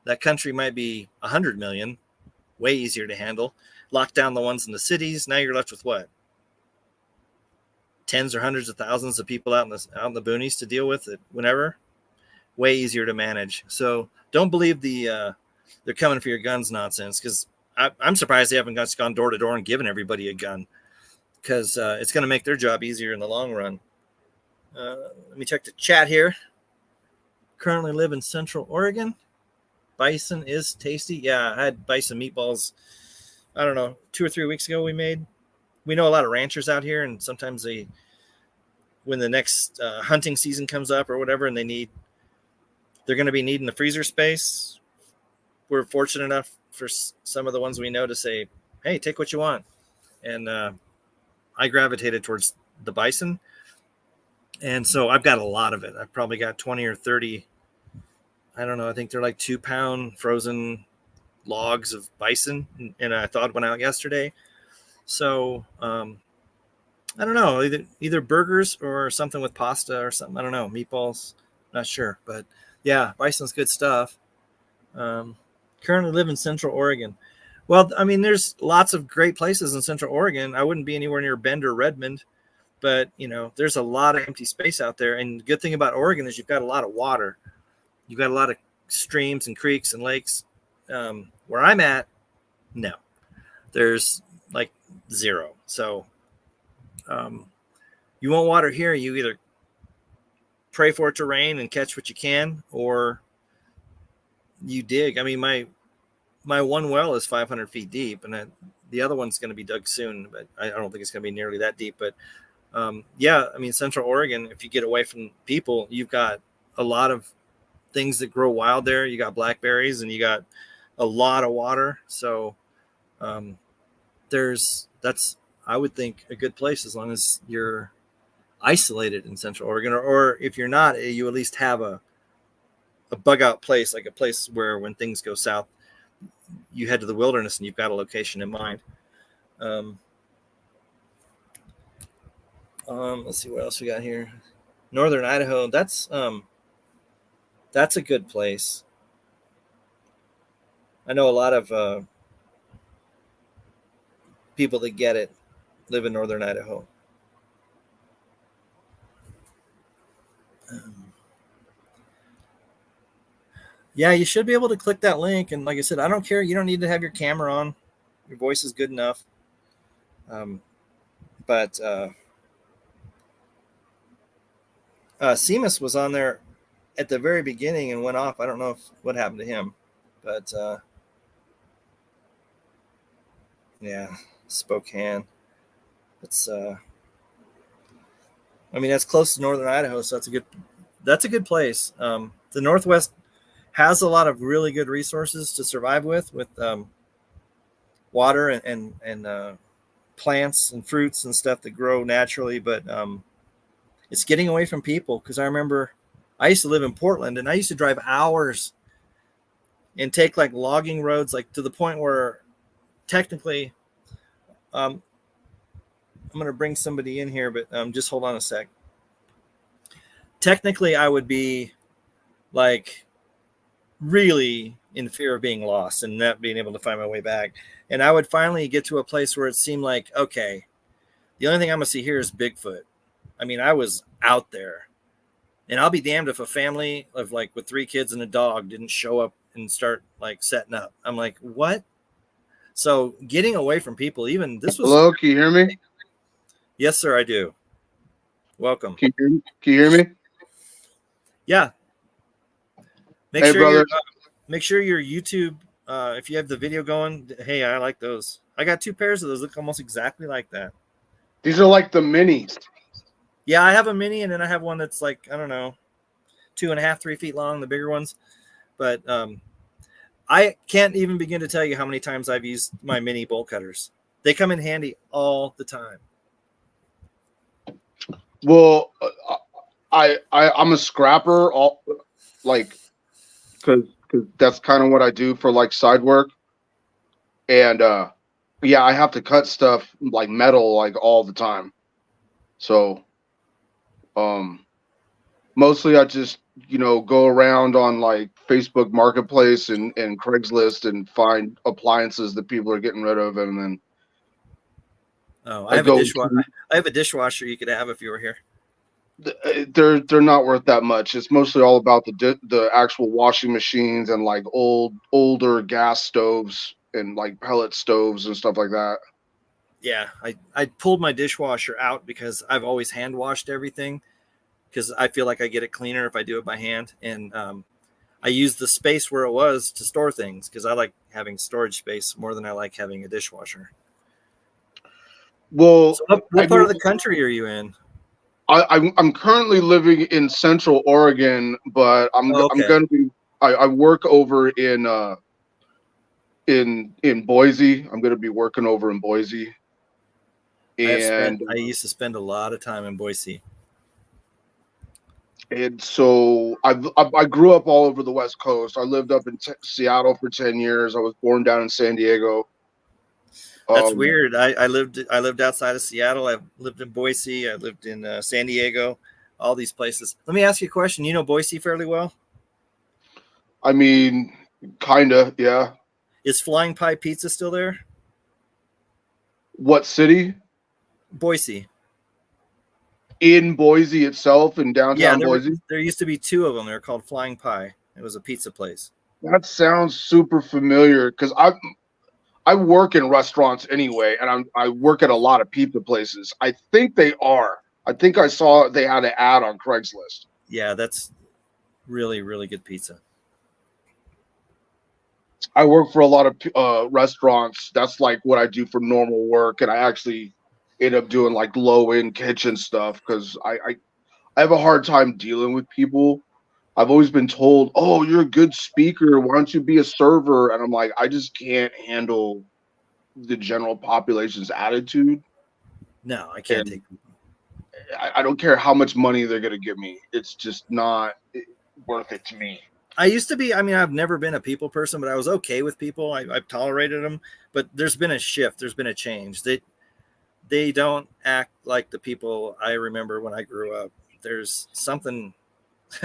that country might be 100 million, way easier to handle. Lock down the ones in the cities. Now you're left with what? Tens or hundreds of thousands of people out in the boonies to deal with it whenever. Way easier to manage. So don't believe the they're coming for your guns nonsense, because I'm surprised they haven't gone door to door and given everybody a gun, because it's going to make their job easier in the long run. Let me check the chat here. Currently live in Central Oregon. Bison is tasty. Yeah, I had bison meatballs, I don't know, 2 or 3 weeks ago we know a lot of ranchers out here, and sometimes when the next hunting season comes up or whatever, and they're going to be needing the freezer space. We're fortunate enough for some of the ones we know to say, hey, take what you want. And I gravitated towards the bison. And so I've got a lot of it. I've probably got 20 or 30. I don't know. I think they're like 2-pound frozen logs of bison. And I thawed one out yesterday. So I don't know, either burgers or something with pasta or something. I don't know, meatballs, not sure. But yeah, bison's good stuff. Currently live in Central Oregon. Well, I mean, there's lots of great places in Central Oregon. I wouldn't be anywhere near Bend or Redmond, but there's a lot of empty space out there. And the good thing about Oregon is you've got a lot of water. You've got a lot of streams and creeks and lakes. Where I'm at, no, there's like zero. So you want water here, you either pray for it to rain and catch what you can, or you dig. I mean, my one well is 500 feet deep, and the other one's going to be dug soon, but I don't think it's going to be nearly that deep. But yeah, I mean, Central Oregon, if you get away from people, you've got a lot of things that grow wild there. You got blackberries, and you got a lot of water. So that's, I would think, a good place, as long as you're isolated in Central Oregon, or if you're not, you at least have a bug out place, like a place where when things go south, you head to the wilderness and you've got a location in mind. Let's see what else we got here. Northern Idaho. That's a good place. I know a lot of people that get it live in Northern Idaho. Yeah, you should be able to click that link. And like I said, I don't care. You don't need to have your camera on. Your voice is good enough. But Seamus was on there at the very beginning and went off. I don't know what happened to him. But yeah, Spokane. It's I mean, that's close to Northern Idaho, so that's a good place. The Northwest has a lot of really good resources to survive with water and plants and fruits and stuff that grow naturally, but it's getting away from people. Because I remember I used to live in Portland, and I used to drive hours and take like logging roads, like to the point where technically I'm going to bring somebody in here, but just hold on a sec. Technically, I would be like really in fear of being lost and not being able to find my way back. And I would finally get to a place where it seemed like, okay, the only thing I'm going to see here is Bigfoot. I mean, I was out there, and I'll be damned if a family of like with 3 kids and a dog didn't show up and start like setting up. I'm like, what? So getting away from people, even this was.
Hello, can you hear me?
Yes, sir, I do. Welcome.
Can you hear me?
Yeah. Make
Hey, brother.
Make sure your YouTube, if you have the video going, hey, I like those. I got 2 pairs of those, look almost exactly like that.
These are like the minis.
Yeah, I have a mini, and then I have one that's like, I don't know, 2.5, 3 feet long, the bigger ones. But I can't even begin to tell you how many times I've used my mini bolt cutters. They come in handy all the time.
Well, I'm a scrapper, because that's kind of what I do for like side work. And yeah, I have to cut stuff like metal like all the time. So Mostly I just, go around on like Facebook Marketplace and Craigslist and find appliances that people are getting rid of, and then
Oh,
I go to,
I have a dishwasher you could have if you were here.
they're not worth that much. It's mostly all about the actual washing machines and like older gas stoves and like pellet stoves and stuff like that.
Yeah, I pulled my dishwasher out because I've always hand washed everything because I feel like I get it cleaner if I do it by hand. And I use the space where it was to store things because I like having storage space more than I like having a dishwasher.
Well,
So what
I
part of
mean,
the country are you in?
I'm currently living in Central Oregon, but
Oh,
I'm
okay.
gonna be I work over in Boise. I'm gonna be working over in Boise, and
I used to spend a lot of time in Boise.
and so I grew up all over the West Coast. I lived up in Seattle for 10 years. I was born down in San Diego.
That's
Um,
weird. I lived outside of Seattle. I lived in Boise. I lived in San Diego. All these places. Let me ask you a question. You know Boise fairly well.
I mean, kinda, yeah.
Is Flying Pie Pizza still there?
What city?
Boise.
In Boise itself, in
Yeah,
downtown Boise.
there used to be two of them. They're called Flying Pie. It was a pizza place.
That sounds super familiar because I work in restaurants anyway, and I work at a lot of pizza places. I think they are. I think I saw they had an ad on Craigslist.
Yeah, that's really, really good pizza.
I work for a lot of restaurants. That's like what I do for normal work, and I actually end up doing like low end kitchen stuff because I have a hard time dealing with people. I've always been told, "Oh, you're a good speaker. Why don't you be a server?" And I'm like, I just can't handle the general population's attitude,
No, I can't
and
take people.
I don't care how much money they're gonna give me. It's just not worth it to me.
I used to be, I mean, I've never been a people person, but I was okay with people. I've tolerated them, but there's been a shift. There's been a change. They don't act like the people I remember when I grew up. There's something,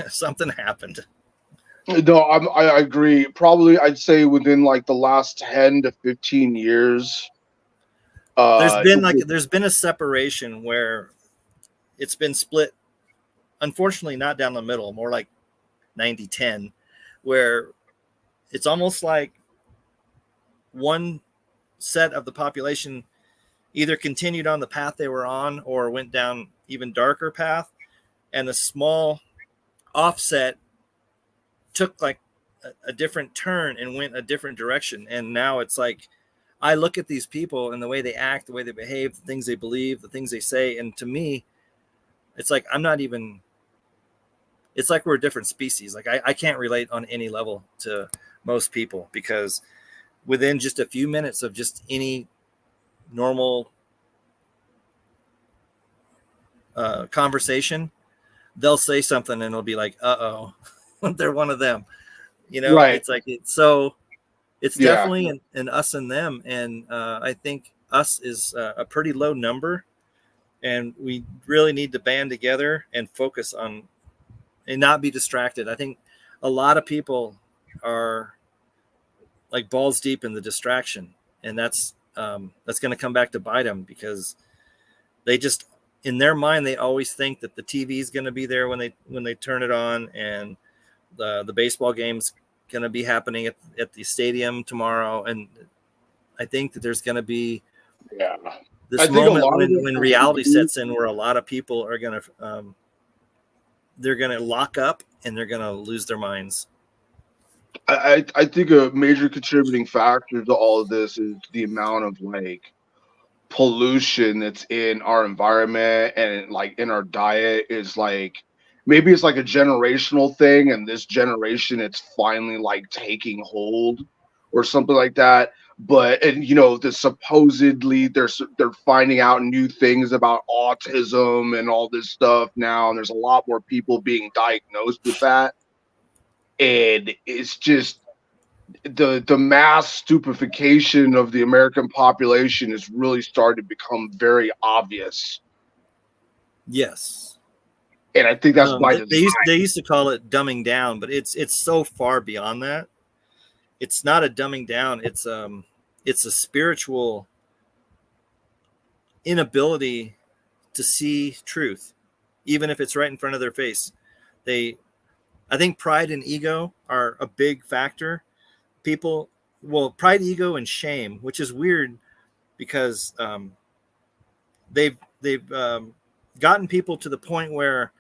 something happened.
No, I agree. Probably, I'd say within like the last 10 to 15 years, uh,
There's been a separation where it's been split. Unfortunately, not down the middle, more like 90-10, where it's almost like one set of the population either continued on the path they were on or went down even darker path, and the small offset took like a different turn and went a different direction. And now it's like I look at these people and the way they act, the way they behave, the things they believe, the things they say, and to me it's like I'm not even, it's like we're a different species. Like I can't relate on any level to most people because within just a few minutes of just any normal conversation, they'll say something and it'll be like, uh-oh, they're one of them. You know,
right?
it's like it's
Yeah,
definitely an us and them. And I think us is a pretty low number. And we really need to band together and focus on and not be distracted. I think a lot of people are like balls deep in the distraction. And that's going to come back to bite them because they just, in their mind, they always think that the TV is going to be there when they turn it on, and the baseball game's going to be happening at the stadium tomorrow. And I think that there's going to be
yeah. I
this
think a
moment
lot of it
when
has to
reality
do.
sets in where a lot of people are going to they're going to lock up and they're going to lose their minds.
I think a major contributing factor to all of this is the amount of like pollution that's in our environment and like in our diet is like maybe it's like a generational thing, and this generation it's finally like taking hold or something like that. But and the supposedly they're finding out new things about autism and all this stuff now, and there's a lot more people being diagnosed with that, and it's just the mass stupefaction of the American population is really starting to become very obvious.
Yes.
And I think that's by
They used to call it dumbing down, but it's so far beyond that. It's not a dumbing down. It's a spiritual inability to see truth, even if it's right in front of their face. I think pride and ego are a big factor. Pride, ego, and shame, which is weird because they've gotten people to the point where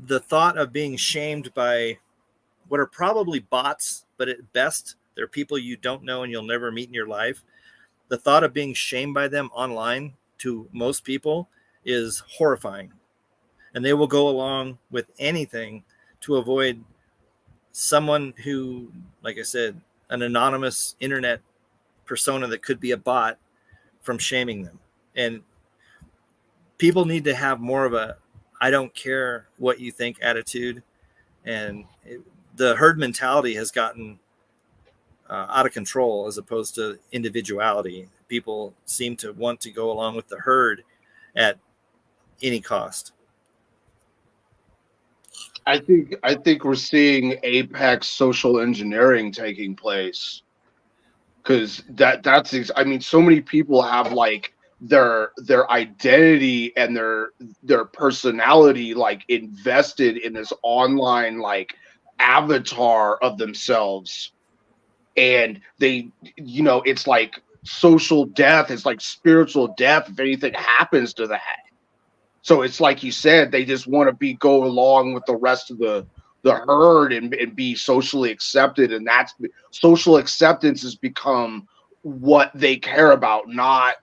the thought of being shamed by what are probably bots, but at best they're people you don't know and you'll never meet in your life. The thought of being shamed by them online to most people is horrifying, and they will go along with anything to avoid someone who, like I said, an anonymous internet persona that could be a bot from shaming them. And people need to have more of a I don't care what you think attitude. And the herd mentality has gotten out of control as opposed to individuality. People seem to want to go along with the herd at any cost.
I think we're seeing apex social engineering taking place, because I mean, so many people have like their identity and their personality like invested in this online like avatar of themselves, and they, you know, it's like social death, it's like spiritual death if anything happens to that. So it's like you said, they just want to go along with the rest of the herd and be socially accepted, and that's social acceptance has become what they care about, not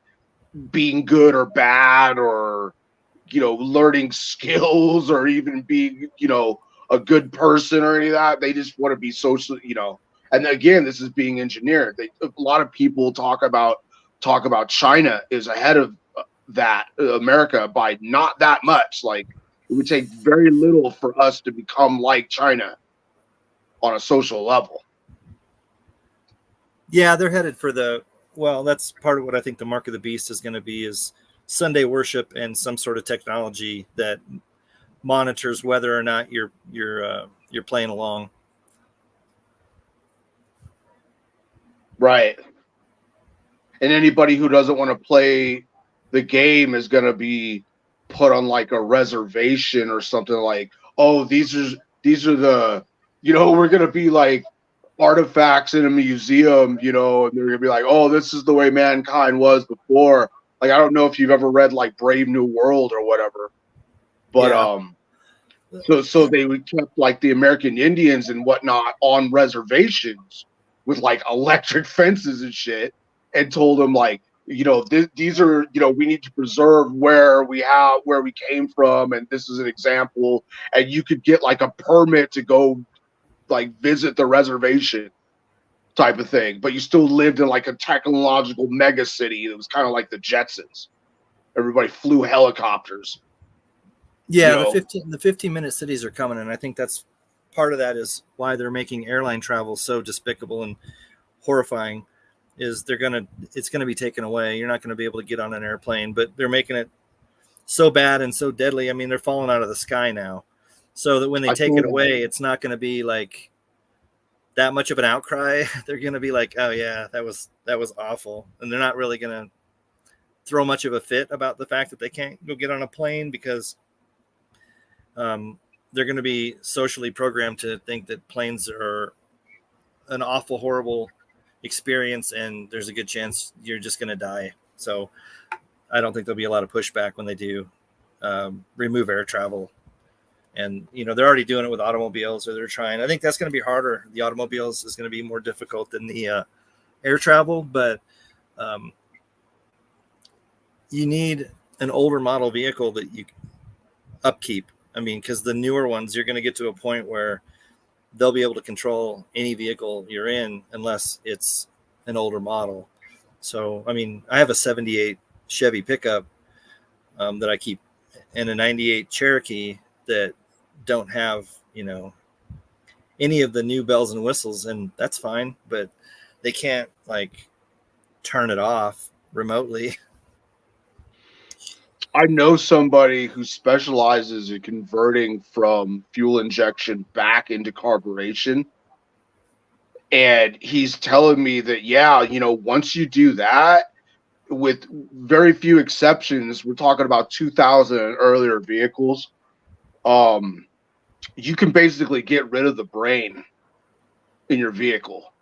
being good or bad, or, you know, learning skills, or even being, you know, a good person or any of that. They just want to be social, you know. And again, this is being engineered. A lot of people talk about China is ahead of that America by not that much. Like, it would take very little for us to become like China on a social level.
Yeah, they're headed for that's part of what I think the mark of the beast is going to be, is Sunday worship and some sort of technology that monitors whether or not you're playing along.
Right. And anybody who doesn't want to play the game is going to be put on like a reservation or something, like, oh, these are the, you know, we're going to be like artifacts in a museum, you know, and they're going to be like, oh, this is the way mankind was before. Like, I don't know if you've ever read like Brave New World or whatever, but so they would kept like the American Indians and whatnot on reservations with like electric fences and shit, and told them like, you know, these are, you know, we need to preserve where we came from, and this is an example, and you could get like a permit to go like visit the reservation type of thing, but you still lived in like a technological mega city that was kind of like the Jetsons. Everybody flew helicopters.
Yeah, you know? the 15-minute cities are coming, and I think that's part of that is why they're making airline travel so despicable and horrifying. Is it's gonna be taken away. You're not gonna be able to get on an airplane, but they're making it so bad and so deadly. I mean, they're falling out of the sky now, so that when they take it away, it's not gonna be like that much of an outcry. They're gonna be like, oh yeah, that was awful, and they're not really gonna throw much of a fit about the fact that they can't go get on a plane, because they're going to be socially programmed to think that planes are an awful, horrible experience, and there's a good chance you're just going to die. So I don't think there'll be a lot of pushback when they do remove air travel. And, you know, they're already doing it with automobiles, or they're trying. I think that's going to be harder. The automobiles is going to be more difficult than the air travel, but you need an older model vehicle that you upkeep. I mean, because the newer ones, you're going to get to a point where they'll be able to control any vehicle you're in unless it's an older model. So, I mean, I have a 78 Chevy pickup that I keep, and a 98 Cherokee that don't have, you know, any of the new bells and whistles, and that's fine, but they can't like turn it off remotely.
I know somebody who specializes in converting from fuel injection back into carburation. And he's telling me that, yeah, once you do that, with very few exceptions, we're talking about 2000 and earlier vehicles, um, you can basically get rid of the brain in your vehicle.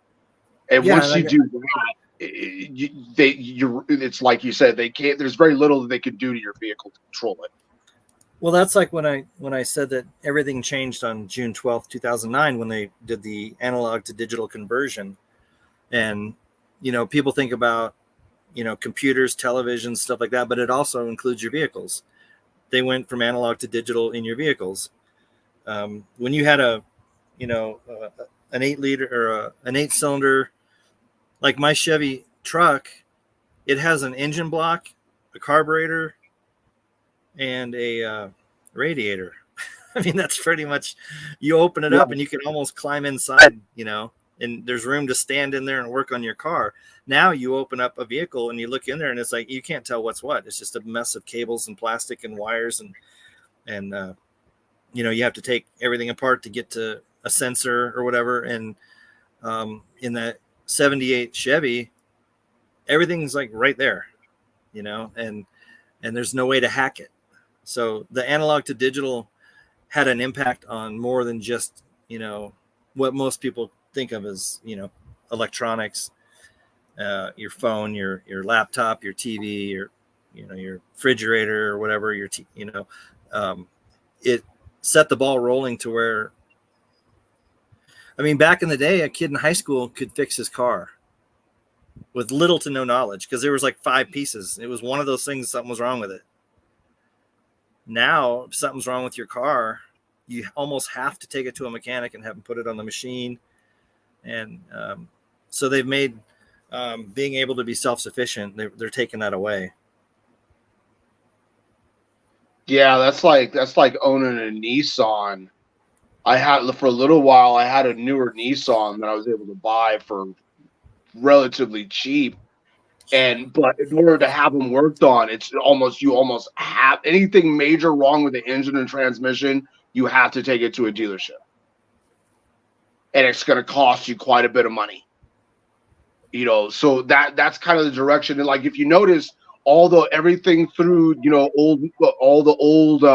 And
Yeah,
once you do that, it's like you said, they can't. There's very little that they can do to your vehicle to control it.
well, that's like when I said that everything changed on June 12th, 2009, when they did the analog to digital conversion. And, people think about, computers, televisions, stuff like that, but it also includes your vehicles. They went from analog to digital in your vehicles. When you had an 8-liter or an 8-cylinder, like my Chevy truck, it has an engine block, a carburetor, and a radiator. I mean, that's pretty much, you open it up and you can almost climb inside, and there's room to stand in there and work on your car. Now you open up a vehicle and you look in there and it's like, you can't tell what's what. It's just a mess of cables and plastic and wires. And you have to take everything apart to get to a sensor or whatever. And in that 78 Chevy, everything's like right there, and there's no way to hack it. So the analog to digital had an impact on more than just, what most people think of as, electronics, your phone, your laptop, your TV, your refrigerator or whatever, it set the ball rolling to where, I mean, back in the day, a kid in high school could fix his car with little to no knowledge because there was like 5 pieces. It was one of those things, something was wrong with it. Now, if something's wrong with your car, you almost have to take it to a mechanic and have them put it on the machine. And so they've made being able to be self-sufficient, they're taking that away.
Yeah, that's like owning a Nissan. For a little while, I had a newer Nissan that I was able to buy for relatively cheap. But in order to have them worked on, you almost have anything major wrong with the engine and transmission, you have to take it to a dealership. And it's going to cost you quite a bit of money. So that's kind of the direction. And like, if you notice, everything through, all the old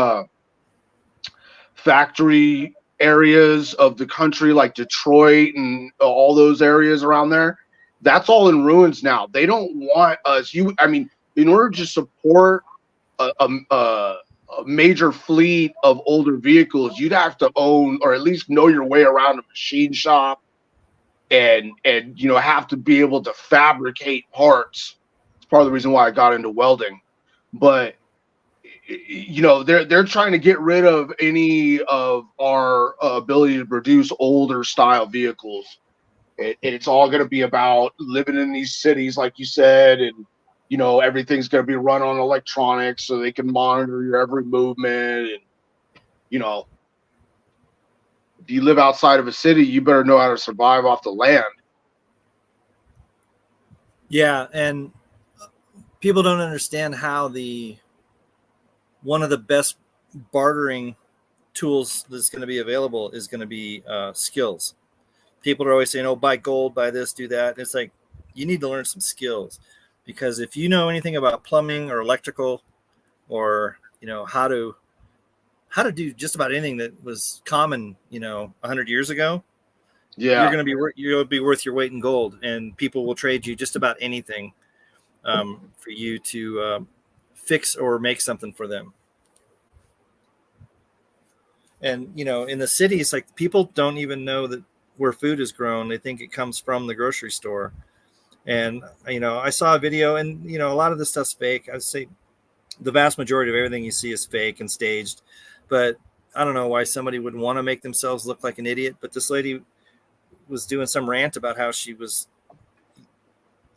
factory areas of the country, like Detroit and all those areas around there, that's all in ruins now. They don't want us. In order to support a major fleet of older vehicles, you'd have to own or at least know your way around a machine shop, and have to be able to fabricate parts. It's part of the reason why I got into welding. But they're trying to get rid of any of our ability to produce older style vehicles. It's all going to be about living in these cities, like you said, and everything's going to be run on electronics so they can monitor your every movement. And if you live outside of a city, you better know how to survive off the land.
Yeah, and people don't understand how one of the best bartering tools that's going to be available is going to be skills. People are always saying, "Oh, buy gold, buy this, do that." It's like, you need to learn some skills, because if you know anything about plumbing or electrical, or how to do just about anything that was common 100 years ago,
Yeah,
you'll be worth your weight in gold, and people will trade you just about anything for you to fix or make something for them. And in the cities, like, people don't even know that where food is grown. They think it comes from the grocery store. And I saw a video, and a lot of this stuff's fake. I'd say the vast majority of everything you see is fake and staged. But I don't know why somebody would want to make themselves look like an idiot. But this lady was doing some rant about how she was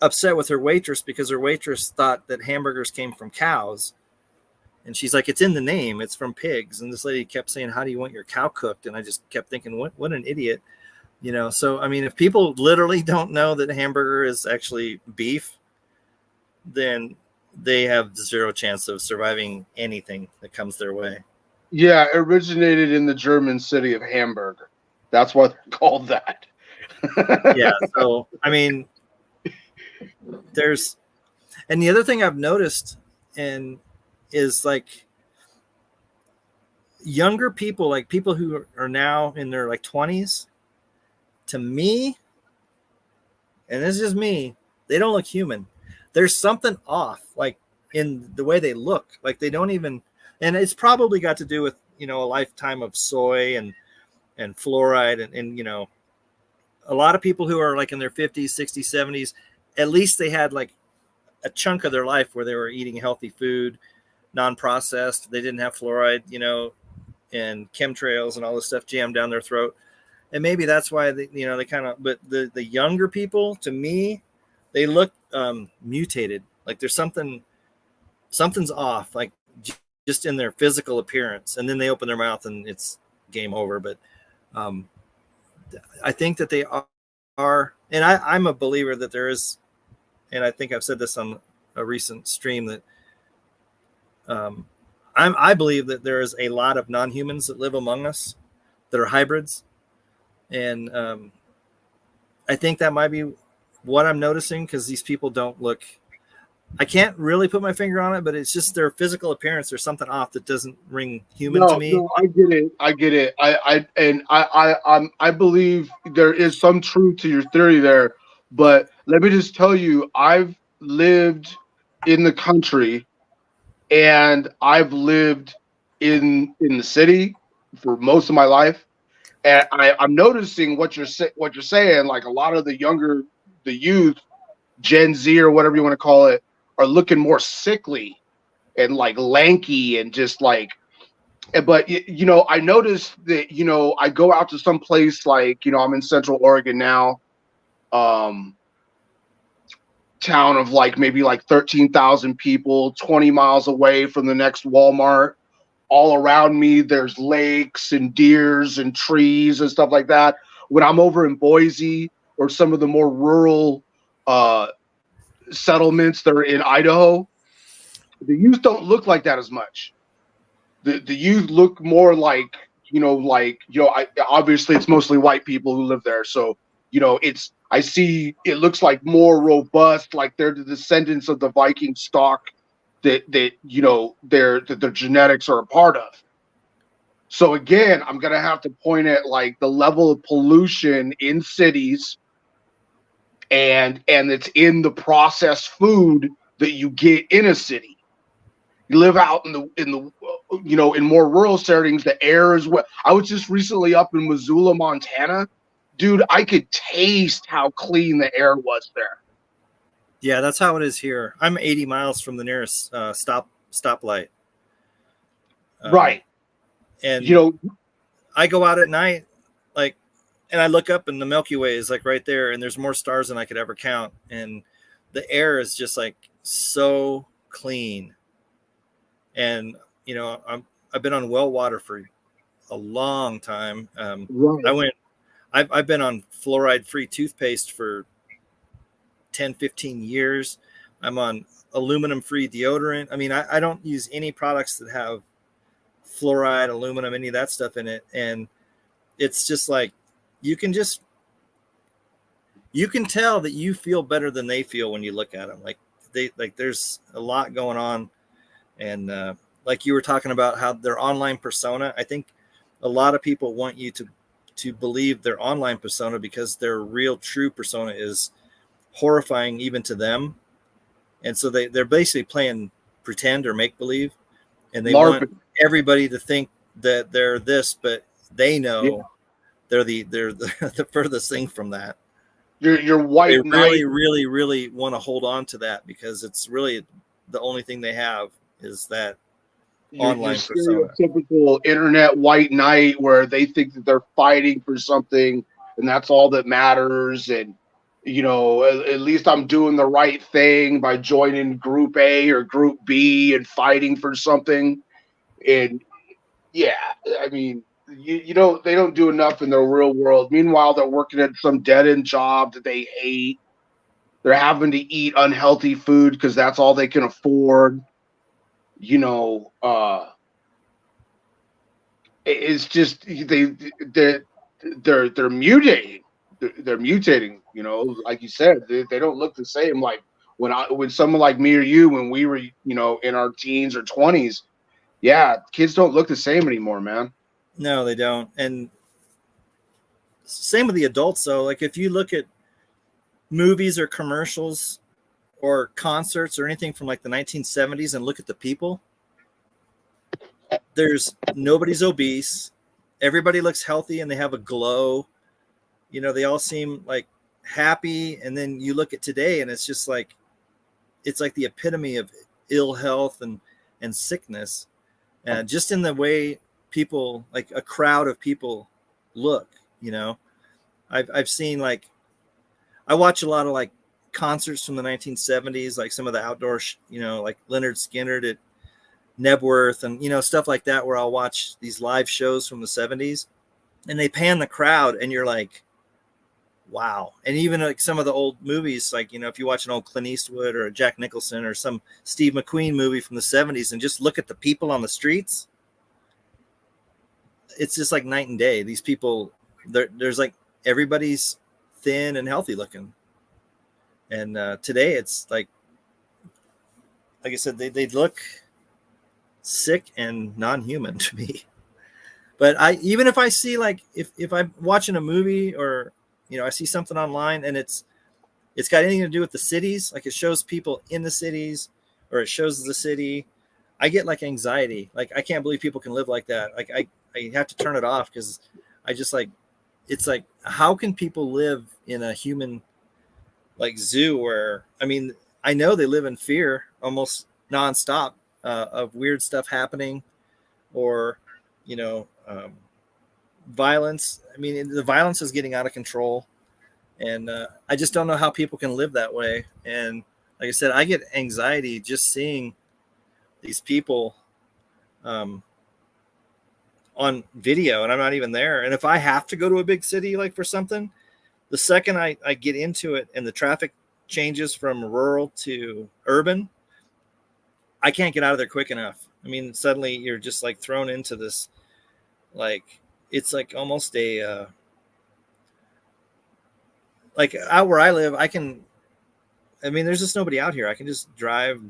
upset with her waitress because her waitress thought that hamburgers came from cows. And she's like, "It's in the name, it's from pigs." And this lady kept saying, "How do you want your cow cooked?" And I just kept thinking, what an idiot. So, I mean, if people literally don't know that hamburger is actually beef, then they have zero chance of surviving anything that comes their way.
Yeah, originated in the German city of Hamburg. That's what they're called that.
Yeah. So, I mean, and the other thing I've noticed and is like younger people, like people who are now in their like 20s, to me, and this is just me, they don't look human. There's something off, like in the way they look. Like they don't even, and it's probably got to do with, a lifetime of soy and fluoride and a lot of people who are like in their 50s, 60s, 70s, at least they had like a chunk of their life where they were eating healthy food, non-processed. They didn't have fluoride, and chemtrails and all this stuff jammed down their throat. And maybe that's why they kind of, but the younger people, to me, they look mutated. Like there's something's off, like just in their physical appearance. And then they open their mouth and it's game over. But I think that they are, and I'm a believer that there is, and I think I've said this on a recent stream, that I believe that there is a lot of non-humans that live among us that are hybrids. And I think that might be what I'm noticing, because these people don't look, I can't really put my finger on it, but it's just their physical appearance. There's something off that doesn't ring human to me.
No, I get it. I believe there is some truth to your theory there, but let me just tell you, I've lived in the country and I've lived in the city for most of my life, and I'm noticing what you're saying. Like a lot of the youth, Gen Z or whatever you want to call it, are looking more sickly and like lanky and just like. But I noticed that I go out to some place like I'm in Central Oregon now, town of like maybe like 13,000 people, 20 miles away from the next Walmart. All around me, there's lakes and deers and trees and stuff like that. When I'm over in Boise or some of the more rural settlements that are in Idaho, the youth don't look like that as much. The youth look more like, obviously it's mostly white people who live there. So, it looks like more robust, like they're the descendants of the Viking stock that their genetics are a part of. So again, I'm going to have to point at like the level of pollution in cities and it's in the processed food that you get in a city. You live out in more rural settings, the air is wet. I was just recently up in Missoula, Montana. Dude, I could taste how clean the air was there.
Yeah, that's how it is here. I'm 80 miles from the nearest stoplight.
Right.
And I go out at night, like, and I look up and the Milky Way is like right there, and there's more stars than I could ever count. And the air is just like so clean. And I've been on well water for a long time.
Right.
I've been on fluoride-free toothpaste for 10, 15 years. I'm on aluminum-free deodorant. I mean, I don't use any products that have fluoride, aluminum, any of that stuff in it. And it's just like, you can tell that you feel better than they feel when you look at them. Like there's a lot going on. And like you were talking about how their online persona, I think a lot of people want you to believe their online persona because their real true persona is horrifying even to them. And so they're basically playing pretend or make believe, and they want everybody to think that they're this, but they know they're the furthest thing from that.
Your white
they really, really, really want to hold on to that because it's really the only thing they have is that online persona.
Typical internet white knight where they think that they're fighting for something and that's all that matters. And, at least I'm doing the right thing by joining group A or group B and fighting for something. And yeah, I mean, they don't do enough in the real world. Meanwhile, they're working at some dead end job that they hate. They're having to eat unhealthy food because that's all they can afford. You know, it's just they're mutating. They're mutating. You know, like you said, they don't look the same. Like when someone like me or you, when we were, in our teens or 20s, yeah, kids don't look the same anymore, man.
No, they don't. And same with the adults, though. Like if you look at movies or commercials or concerts or anything from like the 1970s and look at the people, there's nobody's obese. Everybody looks healthy and they have a glow. You know, they all seem like happy. And then you look at today and it's just like, it's like the epitome of ill health and sickness. And just in the way people, like a crowd of people look, you know, I've seen like, I watch a lot of like concerts from the 1970s, like some of the outdoor, like Leonard Skinner at Nebworth and, stuff like that, where I'll watch these live shows from the 70s and they pan the crowd and you're like, wow. And even like some of the old movies, like, if you watch an old Clint Eastwood or a Jack Nicholson or some Steve McQueen movie from the 70s and just look at the people on the streets, it's just like night and day. These people, there's like everybody's thin and healthy looking. And today it's like I said, they look sick and non-human to me. But even if I see like if I'm watching a movie or I see something online and it's got anything to do with the cities, like it shows people in the cities or it shows the city, I get like anxiety. Like I can't believe people can live like that. Like I have to turn it off because I just like, it's like, how can people live in a human like zoo where, I know they live in fear almost nonstop of weird stuff happening or, violence. The violence is getting out of control and I just don't know how people can live that way. And like I said, I get anxiety just seeing these people on video and I'm not even there. And if I have to go to a big city, like for something, the second I get into it and the traffic changes from rural to urban, I can't get out of there quick enough. Suddenly you're just like thrown into this, like, it's like almost a, like out where I live, there's just nobody out here. I can just drive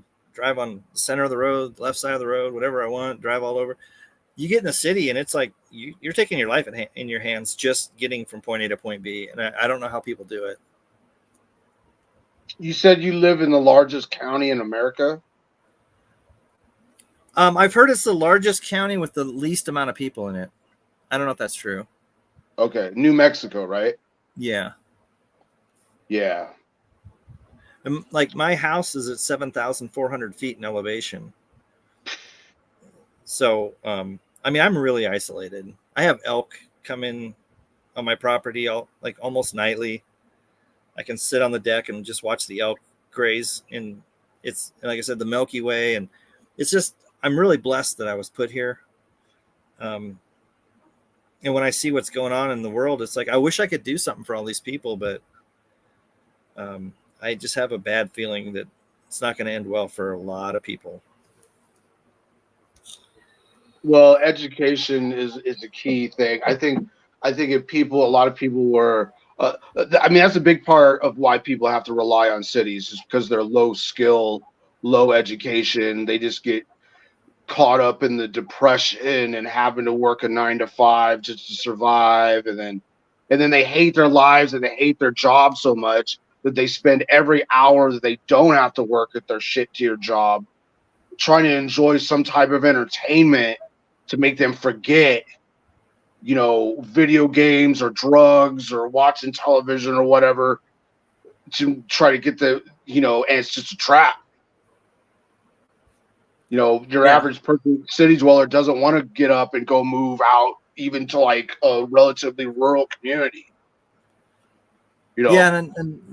on the center of the road, left side of the road, whatever I want, drive all over. You get in the city and it's like you're taking your life in your hands just getting from point A to point B. And I don't know how people do it.
You said you live in the largest county in America?
I've heard it's the largest county with the least amount of people in it. I don't know if that's true.
Okay. New Mexico, right?
Yeah.
Yeah.
And like my house is at 7,400 feet in elevation. So, I'm really isolated. I have elk come in on my property almost nightly. I can sit on the deck and just watch the elk graze. And it's, like I said, the Milky Way. And it's just, I'm really blessed that I was put here. And when I see what's going on in the world, it's like, I wish I could do something for all these people, but I just have a bad feeling that it's not going to end well for a lot of people.
Well, education is a key thing. I think if a lot of people were, that's a big part of why people have to rely on cities, is because they're low skill, low education. They just get caught up in the depression and having to work a 9 to 5 just to survive. And then they hate their lives and they hate their job so much that they spend every hour that they don't have to work at their shit tier job trying to enjoy some type of entertainment to make them forget, video games or drugs or watching television or whatever, to try to get and it's just a trap. Your average person, city dweller, doesn't want to get up and go move out even to like a relatively rural community.
Yeah, and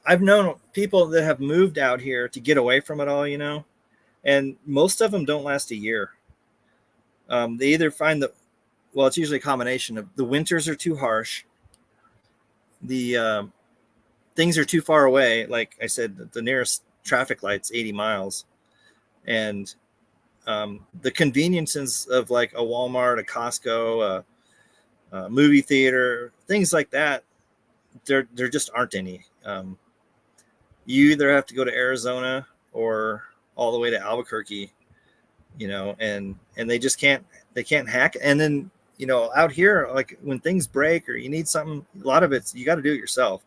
I've known people that have moved out here to get away from it all, and most of them don't last a year. They either find it's usually a combination of the winters are too harsh, things are too far away. Like I said, the nearest traffic light's 80 miles, and the conveniences of like a Walmart, a Costco, a movie theater, things like that, there just aren't any. You either have to go to Arizona or all the way to Albuquerque, and they just can't hack it. And then out here, like when things break or you need something, a lot of it's you got to do it yourself.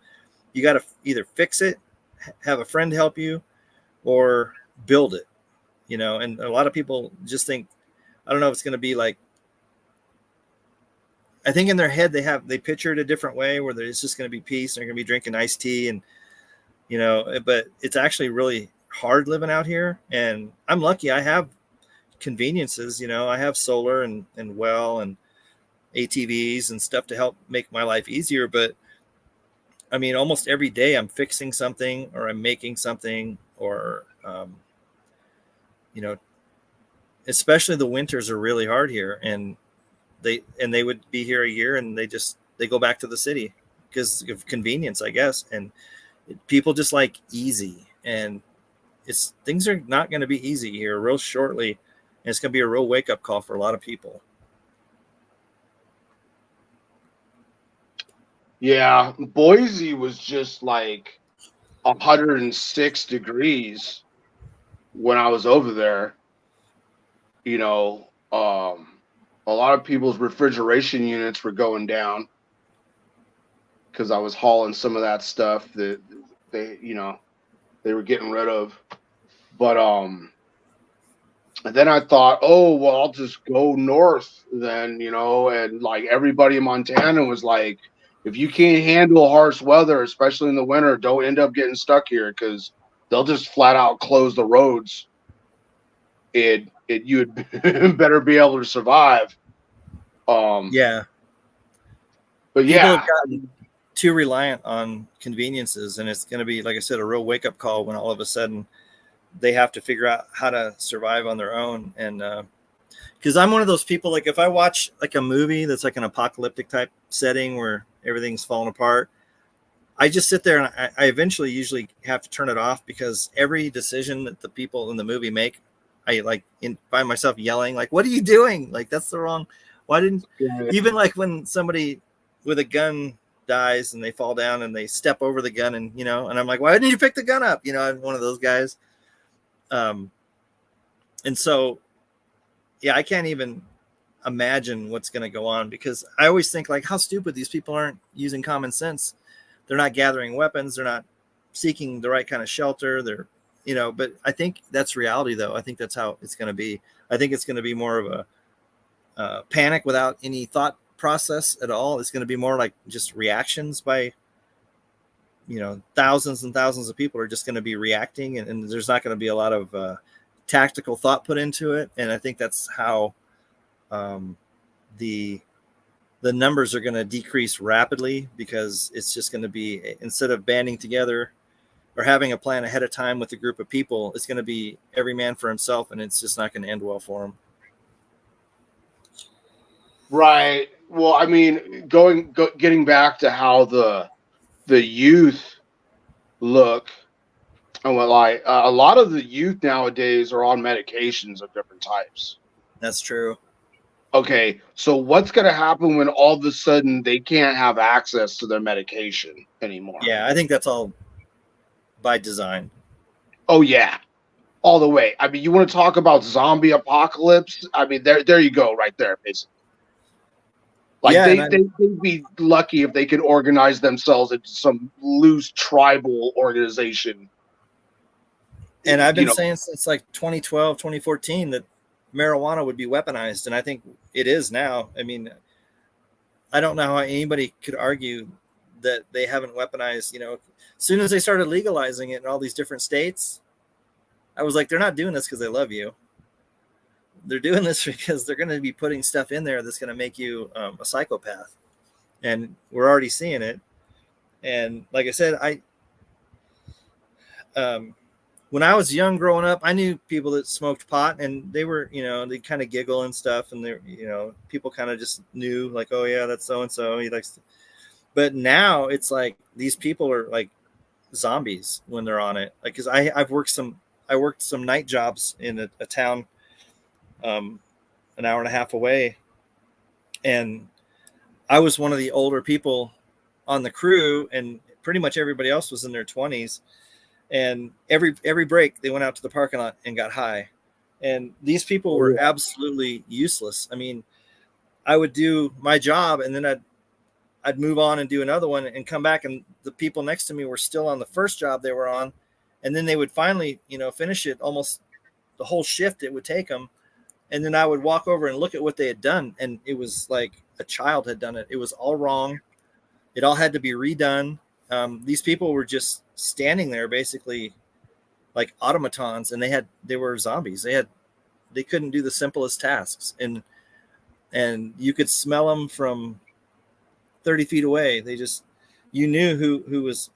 You got to either fix it, have a friend help you, or build it. And a lot of people just think, I don't know if it's going to be like, I think in their head they picture it a different way where it's just going to be peace and they're going to be drinking iced tea and but it's actually really hard living out here. And I'm lucky I have conveniences. I have solar and well and ATVs and stuff to help make my life easier. But I mean, almost every day I'm fixing something or I'm making something or especially the winters are really hard here, and they would be here a year and they go back to the city because of convenience, I guess. And people just like easy, and things are not going to be easy here real shortly. And it's going to be a real wake up call for a lot of people.
Yeah, Boise was just like 106 degrees when I was over there. A lot of people's refrigeration units were going down because I was hauling some of that stuff that they were getting rid of. But and then I thought, oh well, I'll just go north then, and like everybody in Montana was like, if you can't handle harsh weather, especially in the winter, don't end up getting stuck here because they'll just flat out close the roads. You'd better be able to survive.
Yeah.
But
people
yeah,
have gotten too reliant on conveniences, and it's going to be, like I said, a real wake up call when all of a sudden they have to figure out how to survive on their own. And because I'm one of those people, like if I watch like a movie that's like an apocalyptic type setting where everything's falling apart, I just sit there and I eventually usually have to turn it off, because every decision that the people in the movie make, I find myself yelling, like, what are you doing? Like, that's the wrong. Why didn't even like when somebody with a gun dies and they fall down and they step over the gun and and I'm like, why didn't you pick the gun up? I'm one of those guys. And so, yeah, I can't even imagine what's going to go on, because I always think like how stupid these people aren't using common sense. They're not gathering weapons. They're not seeking the right kind of shelter. They're, but I think that's reality though. I think that's how it's going to be. I think it's going to be more of a panic without any thought process at all. It's going to be more like just reactions by, thousands and thousands of people are just going to be reacting, and there's not going to be a lot of tactical thought put into it. And I think that's how the numbers are going to decrease rapidly, because it's just going to be, instead of banding together or having a plan ahead of time with a group of people, it's going to be every man for himself, and it's just not going to end well for him.
Right. Well, I mean, getting back to how the youth look, and what like a lot of the youth nowadays are on medications of different types.
That's true.
Okay, so what's going to happen when all of a sudden they can't have access to their medication anymore?
Yeah, I think that's all by design.
Oh yeah, all the way. I mean, you want to talk about zombie apocalypse? I mean, there you go, right there, basically. Like they'd be lucky if they could organize themselves into some loose tribal organization.
And I've been saying since like 2012, 2014 that marijuana would be weaponized, and I think it is now. I mean, I don't know how anybody could argue that they haven't weaponized. As soon as they started legalizing it in all these different states, I was like, they're not doing this because they love you. They're doing this because they're going to be putting stuff in there that's going to make you a psychopath. And we're already seeing it. And like I said, when I was young growing up, I knew people that smoked pot, and they were, they kind of giggle and stuff. And they're, people kind of just knew like, oh yeah, that's so-and-so. He likes to, But now it's like these people are like zombies when they're on it. Like, cause I worked some night jobs in a town, um, an hour and a half away. And I was one of the older people on the crew, and pretty much everybody else was in their 20s. And every break they went out to the parking lot and got high. And these people were absolutely useless. I mean, I would do my job and then I'd move on and do another one and come back, and the people next to me were still on the first job they were on. And then they would finally, finish it almost the whole shift it would take them. And then I would walk over and look at what they had done. And it was like a child had done it. It was all wrong. It all had to be redone. These people were just standing there basically like automatons, and they were zombies. They couldn't do the simplest tasks. And you could smell them from 30 feet away. You knew who was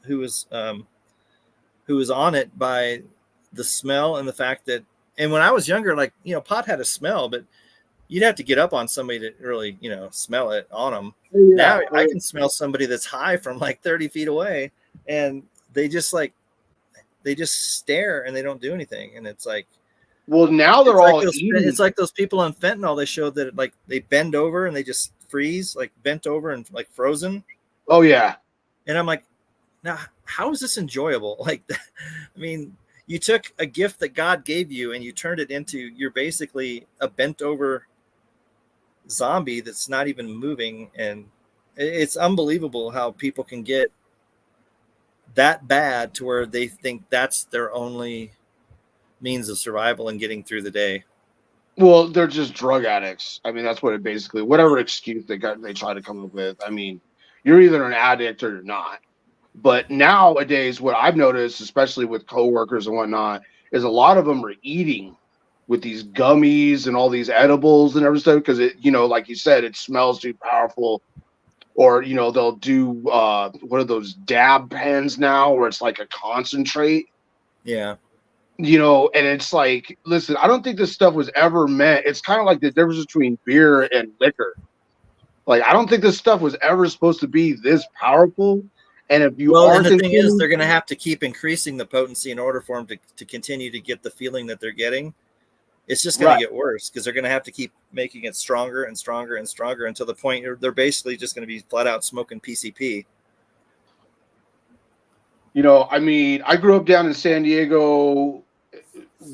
on it by the smell and the fact that, and when I was younger, like, pot had a smell, but you'd have to get up on somebody to really, smell it on them. Yeah, now I can smell somebody that's high from like 30 feet away, and they just stare and they don't do anything. And it's like,
well, now they're all eating.
It's like those people on fentanyl. They showed that like they bend over and they just freeze, like bent over and like frozen.
Oh yeah.
And I'm like, now how is this enjoyable? Like, I mean, you took a gift that God gave you and you turned it into, you're basically a bent over zombie that's not even moving. And it's unbelievable how people can get that bad to where they think that's their only means of survival and getting through the day.
Well, they're just drug addicts. I mean, that's what it basically, whatever excuse they try to come up with. I mean, you're either an addict or you're not. But nowadays, what I've noticed, especially with coworkers and whatnot, is a lot of them are eating with these gummies and all these edibles and everything, because it, like you said, it smells too powerful. Or, they'll do what are those dab pens now where it's like a concentrate.
Yeah.
And it's like, listen, I don't think this stuff was ever meant. It's kind of like the difference between beer and liquor. Like, I don't think this stuff was ever supposed to be this powerful. And if you
and the thing is, they're going to have to keep increasing the potency in order for them to continue to get the feeling that they're getting. It's just going to get worse because they're going to have to keep making it stronger and stronger and stronger until the point they're basically just going to be flat out smoking PCP.
I mean, I grew up down in San Diego.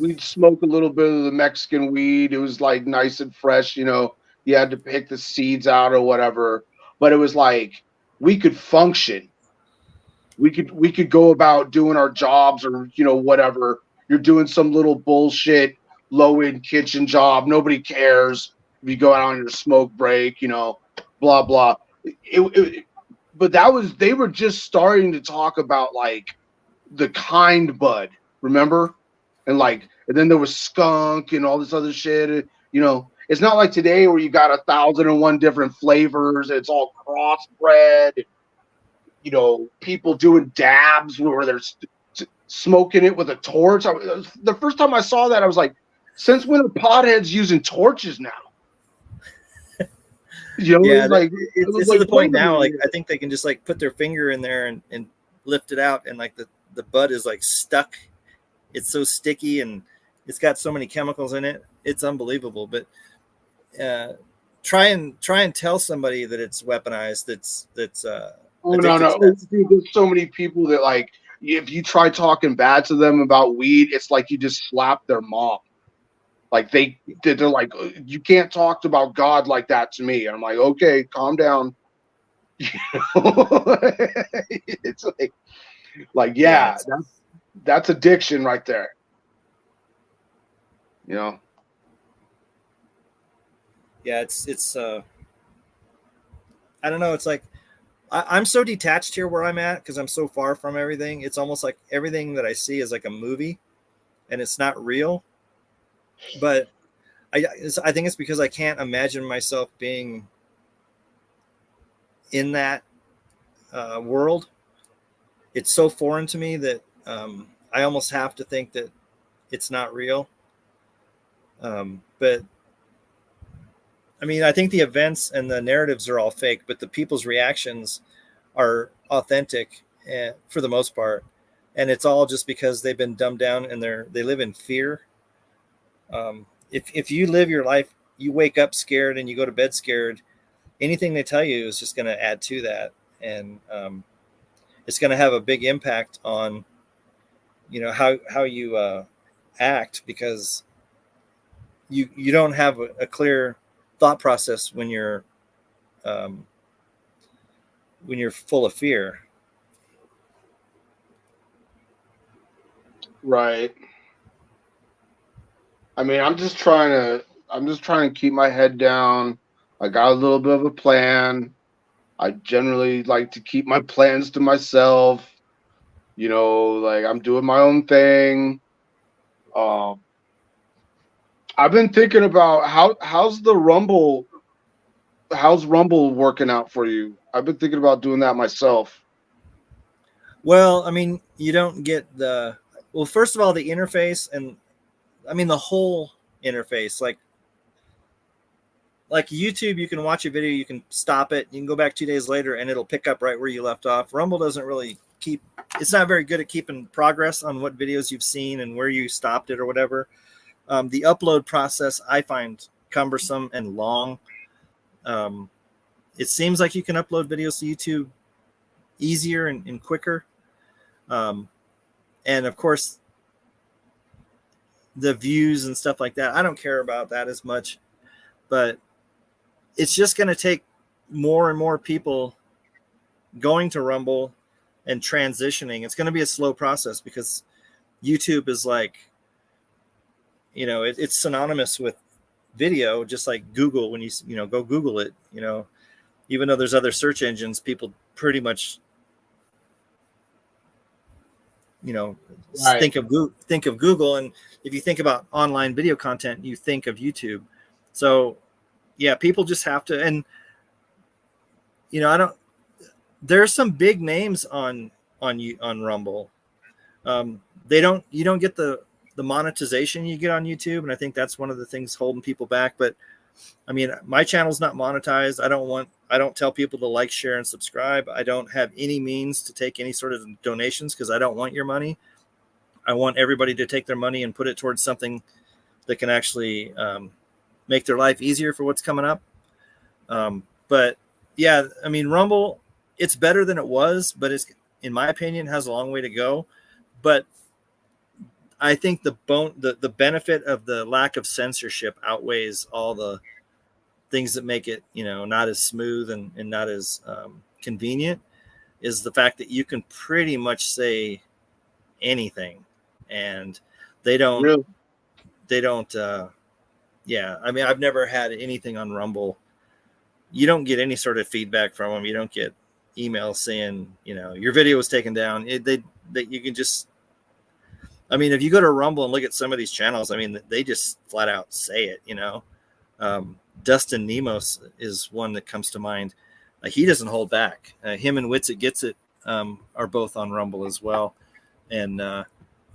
We'd smoke a little bit of the Mexican weed. It was like nice and fresh. You had to pick the seeds out or whatever, but it was like we could function. We could go about doing our jobs or, whatever. You're doing some little bullshit low-end kitchen job. Nobody cares if you go out on your smoke break, blah, blah. But they were just starting to talk about like the kind bud, remember? And then there was skunk and all this other shit. It's not like today where you got 1,001 different flavors. It's all crossbred. People doing dabs where they're smoking it with a torch. The first time I saw that, I was like, since when are potheads using torches now?
Yeah, it's to the point now, like, I think they can just like put their finger in there and lift it out, and like the bud is like stuck. It's so sticky and it's got so many chemicals in it. It's unbelievable. But try and tell somebody that it's weaponized. That's
no. There's so many people that, like, if you try talking bad to them about weed, it's like you just slap their mom. Like they're like, you can't talk about God like that to me. And I'm like, okay, calm down. It's like yeah, that's addiction right there.
Yeah, it's I don't know. It's like I'm so detached here where I'm at because I'm so far from everything. It's almost like everything that I see is like a movie, and it's not real. But I think it's because I can't imagine myself being in that world. It's so foreign to me that I almost have to think that it's not real. But I mean, I think the events and the narratives are all fake, but the people's reactions are authentic for the most part, and it's all just because they've been dumbed down and they live in fear. If you live your life, you wake up scared and you go to bed scared, anything they tell you is just going to add to that, and it's going to have a big impact on how you act, because you don't have a clear thought process when you're full of fear.
Right. I mean, I'm just trying to keep my head down. I got a little bit of a plan. I generally like to keep my plans to myself. Like I'm doing my own thing. Um, I've been thinking about how's Rumble working out for you? I've been thinking about doing that myself.
Well, I mean, you don't get first of all, the interface, and I mean the whole interface, like YouTube, you can watch a video, you can stop it, you can go back 2 days later and it'll pick up right where you left off. Rumble doesn't really it's not very good at keeping progress on what videos you've seen and where you stopped it or whatever. The upload process I find cumbersome and long. It seems like you can upload videos to YouTube easier and quicker. And of course, the views and stuff like that, I don't care about that as much, but it's just going to take more and more people going to Rumble and transitioning. It's going to be a slow process because YouTube is like, it's synonymous with video, just like Google. When you go Google it, even though there's other search engines, people pretty much,
Right.
think of Google. And if you think about online video content, you think of YouTube. So yeah, people just have to, and there's some big names on Rumble. You don't get the monetization you get on YouTube, and I think that's one of the things holding people back. But I mean, my channel's not monetized. I don't tell people to like, share, and subscribe. I don't have any means to take any sort of donations because I don't want your money. I want everybody to take their money and put it towards something that can actually make their life easier for what's coming up. But yeah, I mean, Rumble, it's better than it was, but it's, in my opinion, has a long way to go. But I think the benefit of the lack of censorship outweighs all the things that make it, not as smooth and not as convenient, is the fact that you can pretty much say anything, and they don't,
Really?
yeah. I mean, I've never had anything on Rumble. You don't get any sort of feedback from them. You don't get emails saying, your video was taken down. You can just, I mean, if you go to Rumble and look at some of these channels, I mean, they just flat out say it, Dustin Nemos is one that comes to mind. He doesn't hold back. Him and Wits It Gets It are both on Rumble as well. And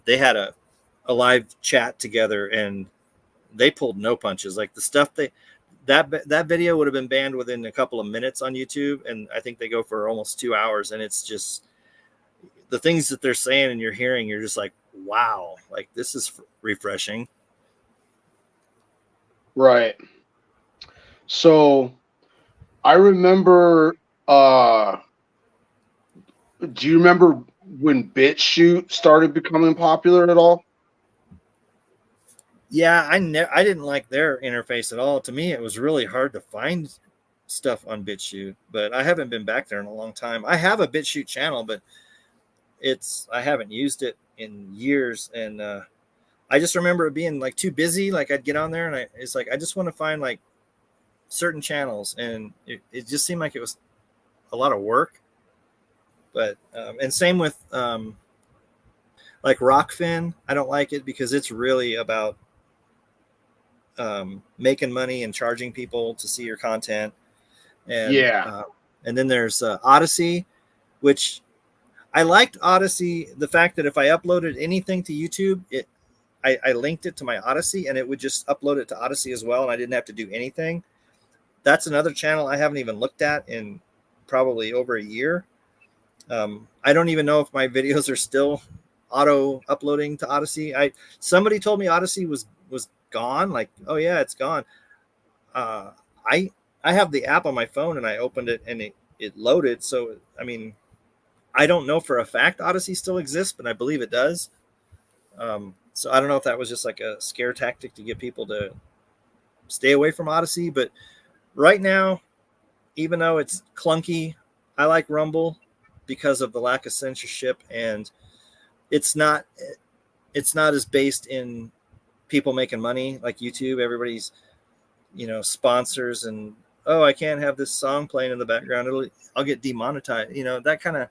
they had a live chat together, and they pulled no punches. Like the stuff that video would have been banned within a couple of minutes on YouTube, and I think they go for almost 2 hours. And it's just the things that they're saying and you're hearing, you're just like, wow, like this is refreshing.
Right. So I remember, do you remember when BitChute started becoming popular at all?
Yeah, I didn't like their interface at all. To me, it was really hard to find stuff on BitChute, but I haven't been back there in a long time. I have a BitChute channel, but I haven't used it in years. And I just remember it being like too busy. Like I'd get on there and it's like, I just want to find like certain channels, and it just seemed like it was a lot of work. But and same with like Rockfin. I don't like it because it's really about making money and charging people to see your content. And
Yeah.
And then there's Odyssey, which I liked Odyssey. The fact that if I uploaded anything to YouTube, I linked it to my Odyssey and it would just upload it to Odyssey as well, and I didn't have to do anything. That's another channel I haven't even looked at in probably over a year. I don't even know if my videos are still auto uploading to Odyssey. Somebody told me Odyssey was gone. Like, oh yeah, it's gone. Uh, I I have the app on my phone and I opened it and it loaded. So I mean, I don't know for a fact Odyssey still exists, but I believe it does. So I don't know if that was just like a scare tactic to get people to stay away from Odyssey. But right now, even though it's clunky, I like Rumble because of the lack of censorship, and it's not as based in people making money like YouTube. Everybody's sponsors, and oh, I can't have this song playing in the background. I'll get demonetized. That kind of.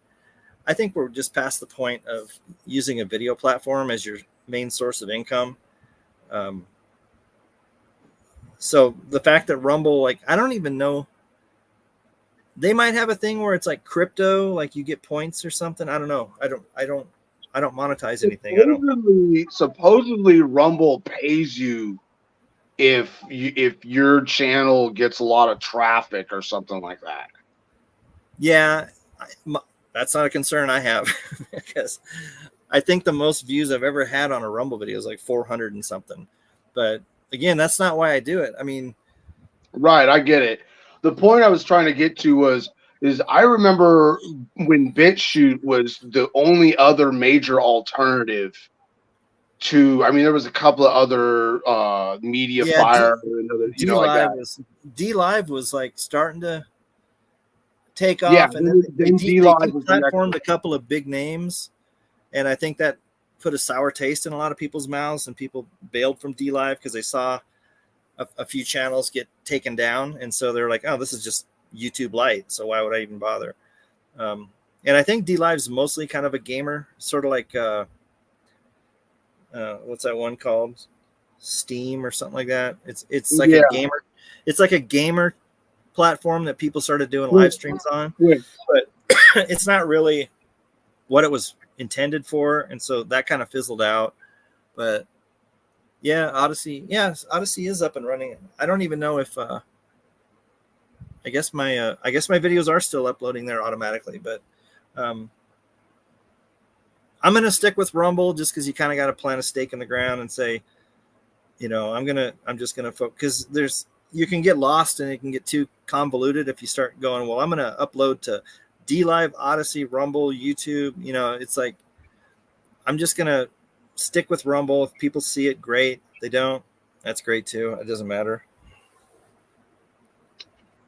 I think we're just past the point of using a video platform as your main source of income. So the fact that Rumble, like, I don't even know, they might have a thing where it's like crypto, like you get points or something. I don't know. I don't monetize anything.
Supposedly Rumble pays you if your channel gets a lot of traffic or something like that.
Yeah, that's not a concern I have because I think the most views I've ever had on a Rumble video is like 400 and something. But again, that's not why I do it. I mean,
right, I get it. The point I was trying to get to is I remember when BitChute was the only other major alternative to, I mean, there was a couple of other Mediafire and other, like that.
DLive was like starting to take off,
yeah,
and then they
platformed
a couple of big names, and I think that put a sour taste in a lot of people's mouths, and people bailed from DLive because they saw a few channels get taken down, and so they're like, oh, this is just YouTube Lite, so why would I even bother? And I think DLive's mostly kind of a gamer, sort of like what's that one called? Steam or something like that. It's like a gamer. It's like a gamer platform that people started doing live streams on, but it's not really what it was intended for, and so that kind of fizzled out. But yeah, Odyssey is up and running. I don't even know if I guess my videos are still uploading there automatically, but I'm gonna stick with Rumble just because you kind of got to plant a stake in the ground and say, I'm just gonna focus, because you can get lost and it can get too convoluted if you start going, well, I'm gonna upload to DLive, Odyssey, Rumble, YouTube. It's like I'm just gonna stick with Rumble. If people see it, great. If they don't, that's great too. It doesn't matter.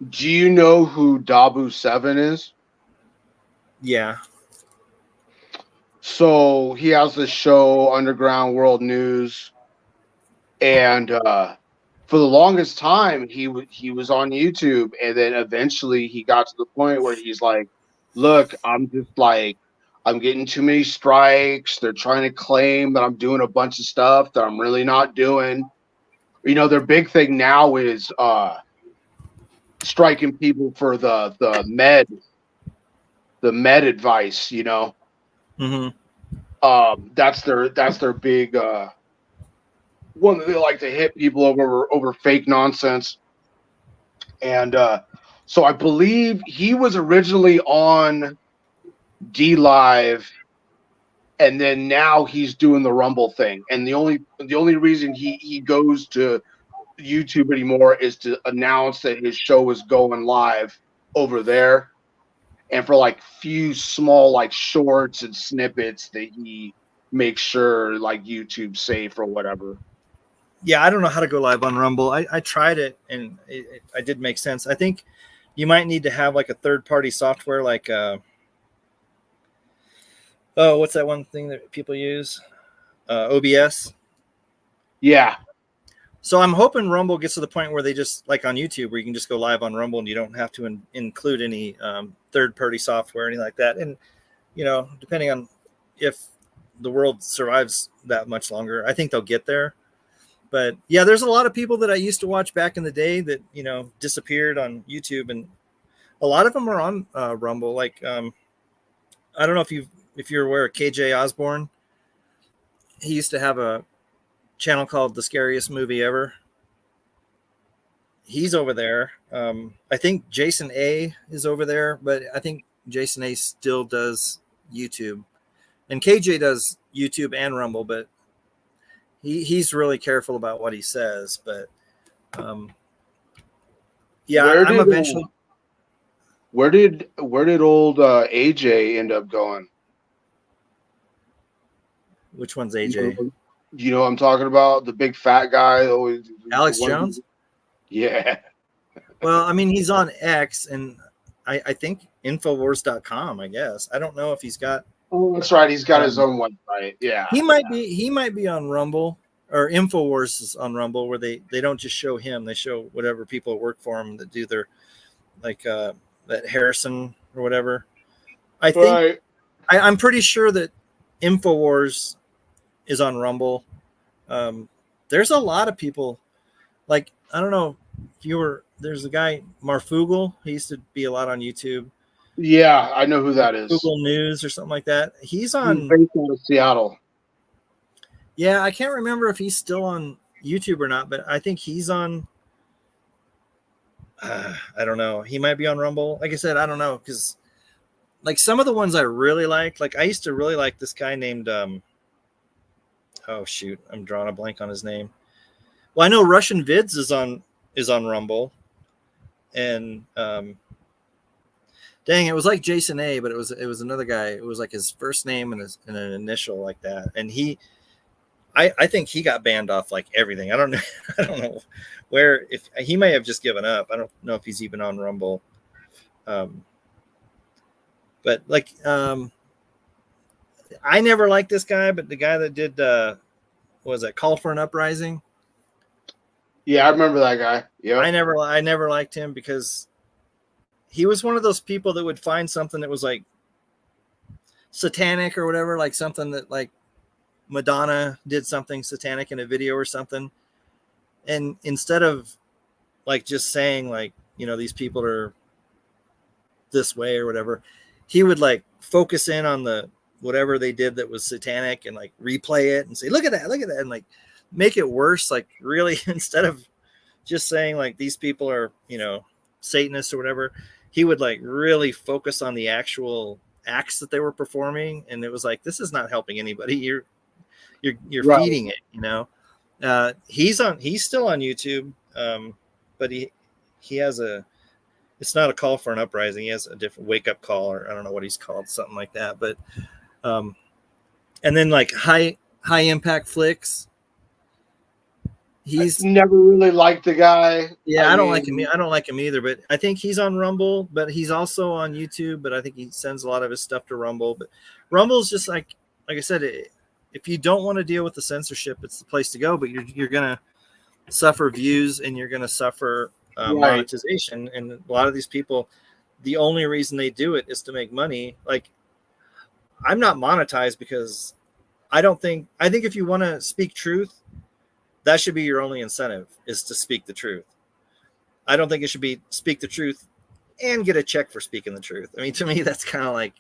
Do you know who Dabu7 is?
Yeah.
So he has this show, Underground World News, and for the longest time he was on YouTube, and then eventually he got to the point where he's like, look, I'm getting too many strikes. They're trying to claim that I'm doing a bunch of stuff that I'm really not doing. Their big thing now is striking people for the med advice,
Mm-hmm.
That's their big one that they like to hit people over fake nonsense. And so I believe he was originally on DLive, and then now he's doing the Rumble thing. And the only reason he goes to YouTube anymore is to announce that his show is going live over there, and for like few small like shorts and snippets that he makes sure like YouTube's safe or whatever.
Yeah, I don't know how to go live on Rumble. I tried it, and I did make sense. I think you might need to have like a third-party software, like what's that one thing that people use? OBS.
Yeah.
So I'm hoping Rumble gets to the point where they just, like on YouTube, where you can just go live on Rumble and you don't have to include any third-party software or anything like that. And, depending on if the world survives that much longer, I think they'll get there. But yeah, there's a lot of people that I used to watch back in the day that, disappeared on YouTube, and a lot of them are on Rumble. Like, I don't know if you're aware of KJ Osborne. He used to have a channel called The Scariest Movie Ever. He's over there. I think Jason A is over there, but I think Jason A still does YouTube, and KJ does YouTube and Rumble, but he's really careful about what he says. But yeah, I'm eventually.
Where did old AJ end up going?
Which one's AJ?
You know what I'm talking about? The big fat guy. Always
Alex Jones?
Yeah.
Well, I mean, he's on X, and I think Infowars.com, I guess. I don't know if he's got.
Oh, that's right. He's got his own website. Yeah.
He might be on Rumble, or Infowars is on Rumble, where they don't just show him. They show whatever people that work for him that do their, like that Harrison or whatever. I think
Right.
I'm pretty sure that Infowars is on Rumble. There's a lot of people, like, I don't know if there's a guy, Marfugel. He used to be a lot on YouTube.
Yeah, I know who that is.
Google News or something like that. He's on.
He's based out of Seattle.
Yeah, I can't remember if he's still on YouTube or not, but I think he's on. I don't know. He might be on Rumble. Like I said, I don't know, because like some of the ones I really like I used to really like this guy named oh shoot, I'm drawing a blank on his name. Well, I know Russian Vids is on Rumble, and dang, it was like Jason A, but it was another guy. It was like his first name and an initial like that, and I think he got banned off like everything. I don't know where, if he may have just given up. I don't know if he's even on Rumble. But like I never liked this guy, but the guy that did what was that, Call for an Uprising?
Yeah, I remember that guy. Yeah.
I never liked him because he was one of those people that would find something that was like satanic or whatever, like something that like Madonna did something satanic in a video or something. And instead of like just saying like, you know, these people are this way or whatever, he would like focus in on the whatever they did that was satanic and like replay it and say, look at that, and like make it worse. Like really, instead of just saying like these people are, you know, Satanists or whatever, he would like really focus on the actual acts that they were performing. And it was like, this is not helping anybody. You're right. Feeding it, you know. He's still on YouTube, but he has it's not a Call for an Uprising. He has a different Wake Up Call, or I don't know what he's called, something like that. But and then like high impact flicks. He's
never really liked the guy.
Yeah, I don't like him. I don't like him either. But I think he's on Rumble, but he's also on YouTube. But I think he sends a lot of his stuff to Rumble. But Rumble's just like I said, if you don't want to deal with the censorship, it's the place to go. But you're gonna suffer views and you're gonna suffer monetization. And a lot of these people, the only reason they do it is to make money. Like, I'm not monetized because I think if you want to speak truth, that should be your only incentive, is to speak the truth. I don't think it should be speak the truth and get a check for speaking the truth. I mean, to me, that's kind of like,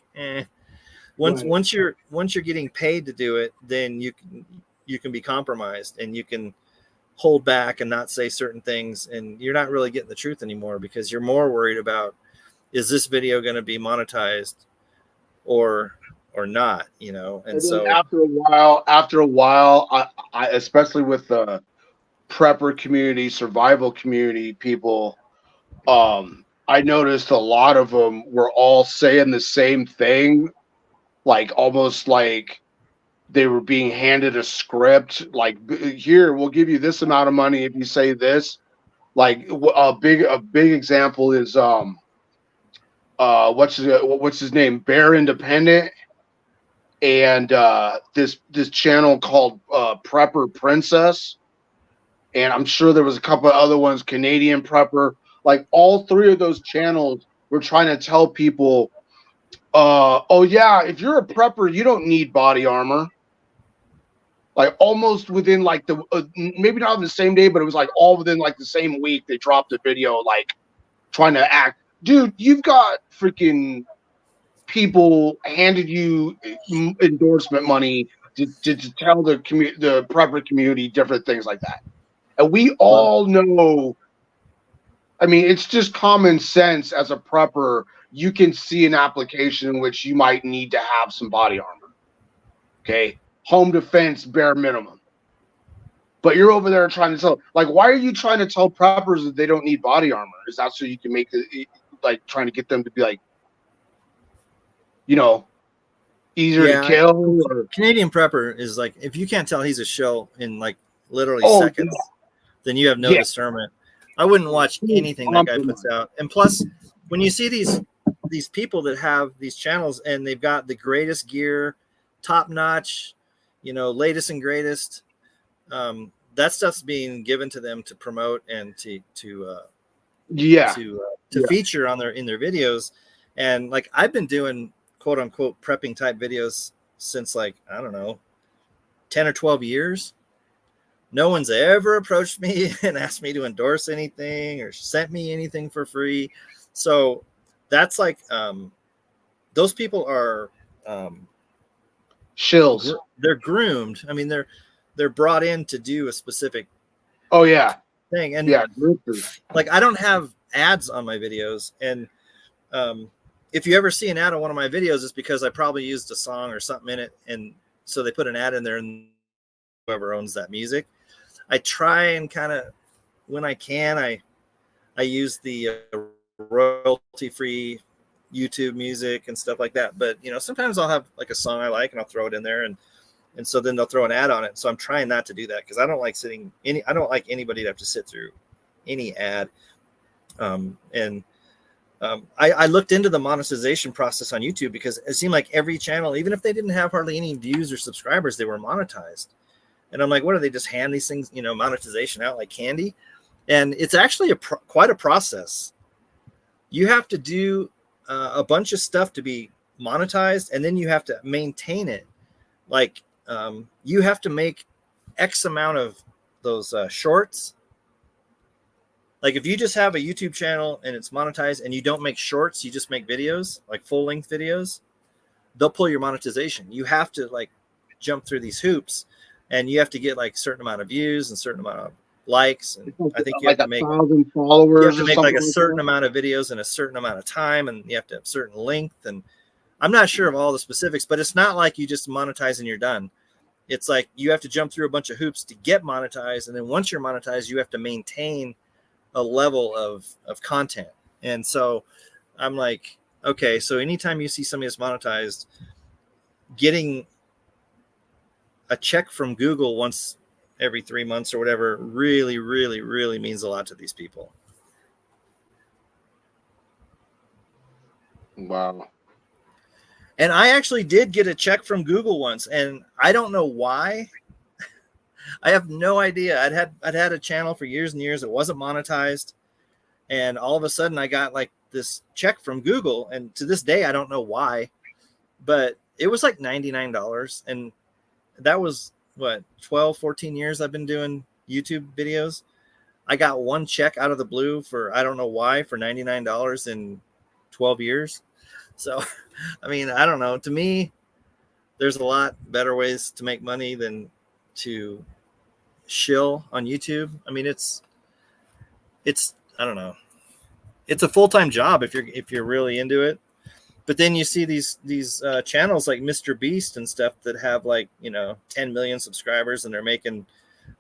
Once you're getting paid to do it, then you can be compromised and you can hold back and not say certain things, and you're not really getting the truth anymore because you're more worried about, is this video going to be monetized or not, you know? And so
after a while, I especially with the prepper community, survival community people, I noticed a lot of them were all saying the same thing, like almost like they were being handed a script, like, here, we'll give you this amount of money if you say this. Like a big example is what's his name, Bear Independent, and this channel called Prepper Princess, and I'm sure there was a couple of other ones, Canadian Prepper. Like all three of those channels were trying to tell people, oh yeah, if you're a prepper, you don't need body armor. Like almost within like the maybe not on the same day, but it was like all within like the same week they dropped a video like trying to act. Dude, you've got freaking people handed you endorsement money to tell the prepper community different things like that, and we all know. I mean, it's just common sense as a prepper. you can see an application in which you might need to have some body armor. Okay. Home defense, bare minimum. But you're over there trying to tell, like, why are you trying to tell preppers that they don't need body armor? Is that so you can make it, like, trying to get them to be like, you know, easier to kill? Or...
Canadian Prepper is like, if you can't tell he's a shill in like literally seconds, then you have no discernment. I wouldn't watch anything that guy puts out. And plus, when you see these people that have these channels and they've got the greatest gear, top notch, you know, latest and greatest, that stuff's being given to them to promote and to feature in their videos. And like, I've been doing quote unquote prepping type videos since like, I don't know, 10 or 12 years. No one's ever approached me and asked me to endorse anything or sent me anything for free. So that's like, those people are
shills.
They're groomed. I mean, they're brought in to do a specific thing. And like, I don't have ads on my videos. And if you ever see an ad on one of my videos, it's because I probably used a song or something in it. And so they put an ad in there, and whoever owns that music. I try and kind of, when I can, I use the royalty-free YouTube music and stuff like that. But, you know, sometimes I'll have like a song I like and I'll throw it in there, and so then they'll throw an ad on it. So I'm trying not to do that because I don't like I don't like anybody to have to sit through any ad. I looked into the monetization process on YouTube because it seemed like every channel, even if they didn't have hardly any views or subscribers, they were monetized. And I'm like, what, do they just hand these things, you know, monetization out like candy? And it's actually quite a process. You have to do a bunch of stuff to be monetized, and then you have to maintain it. Like, you have to make X amount of those shorts. Like, if you just have a YouTube channel and it's monetized and you don't make shorts, you just make videos, like full-length videos, they'll pull your monetization. You have to like jump through these hoops, and you have to get like a certain amount of views and a certain amount of likes. And I think you have to make
1,000 followers.
You have to make like a certain amount of videos in a certain amount of time, and you have to have certain length. And I'm not sure of all the specifics, but it's not like you just monetize and you're done. It's like you have to jump through a bunch of hoops to get monetized, and then once you're monetized, you have to maintain a level of content. And so I'm like, okay, so anytime you see somebody that's monetized, getting a check from Google once every 3 months or whatever really, really, really means a lot to these people.
Wow.
And I actually did get a check from Google once, and I don't know why. I have no idea. I'd had a channel for years and years. It wasn't monetized. And all of a sudden I got like this check from Google. And to this day, I don't know why, but it was like $99. And that was what, 12, 14 years I've been doing YouTube videos. I got one check out of the blue for, I don't know why, for $99 in 12 years. So, I mean, I don't know. To me, there's a lot better ways to make money than to shill on YouTube. I mean, it's I don't know. It's a full-time job if you're really into it. But then you see these channels like Mr. Beast and stuff that have like, you know, 10 million subscribers, and they're making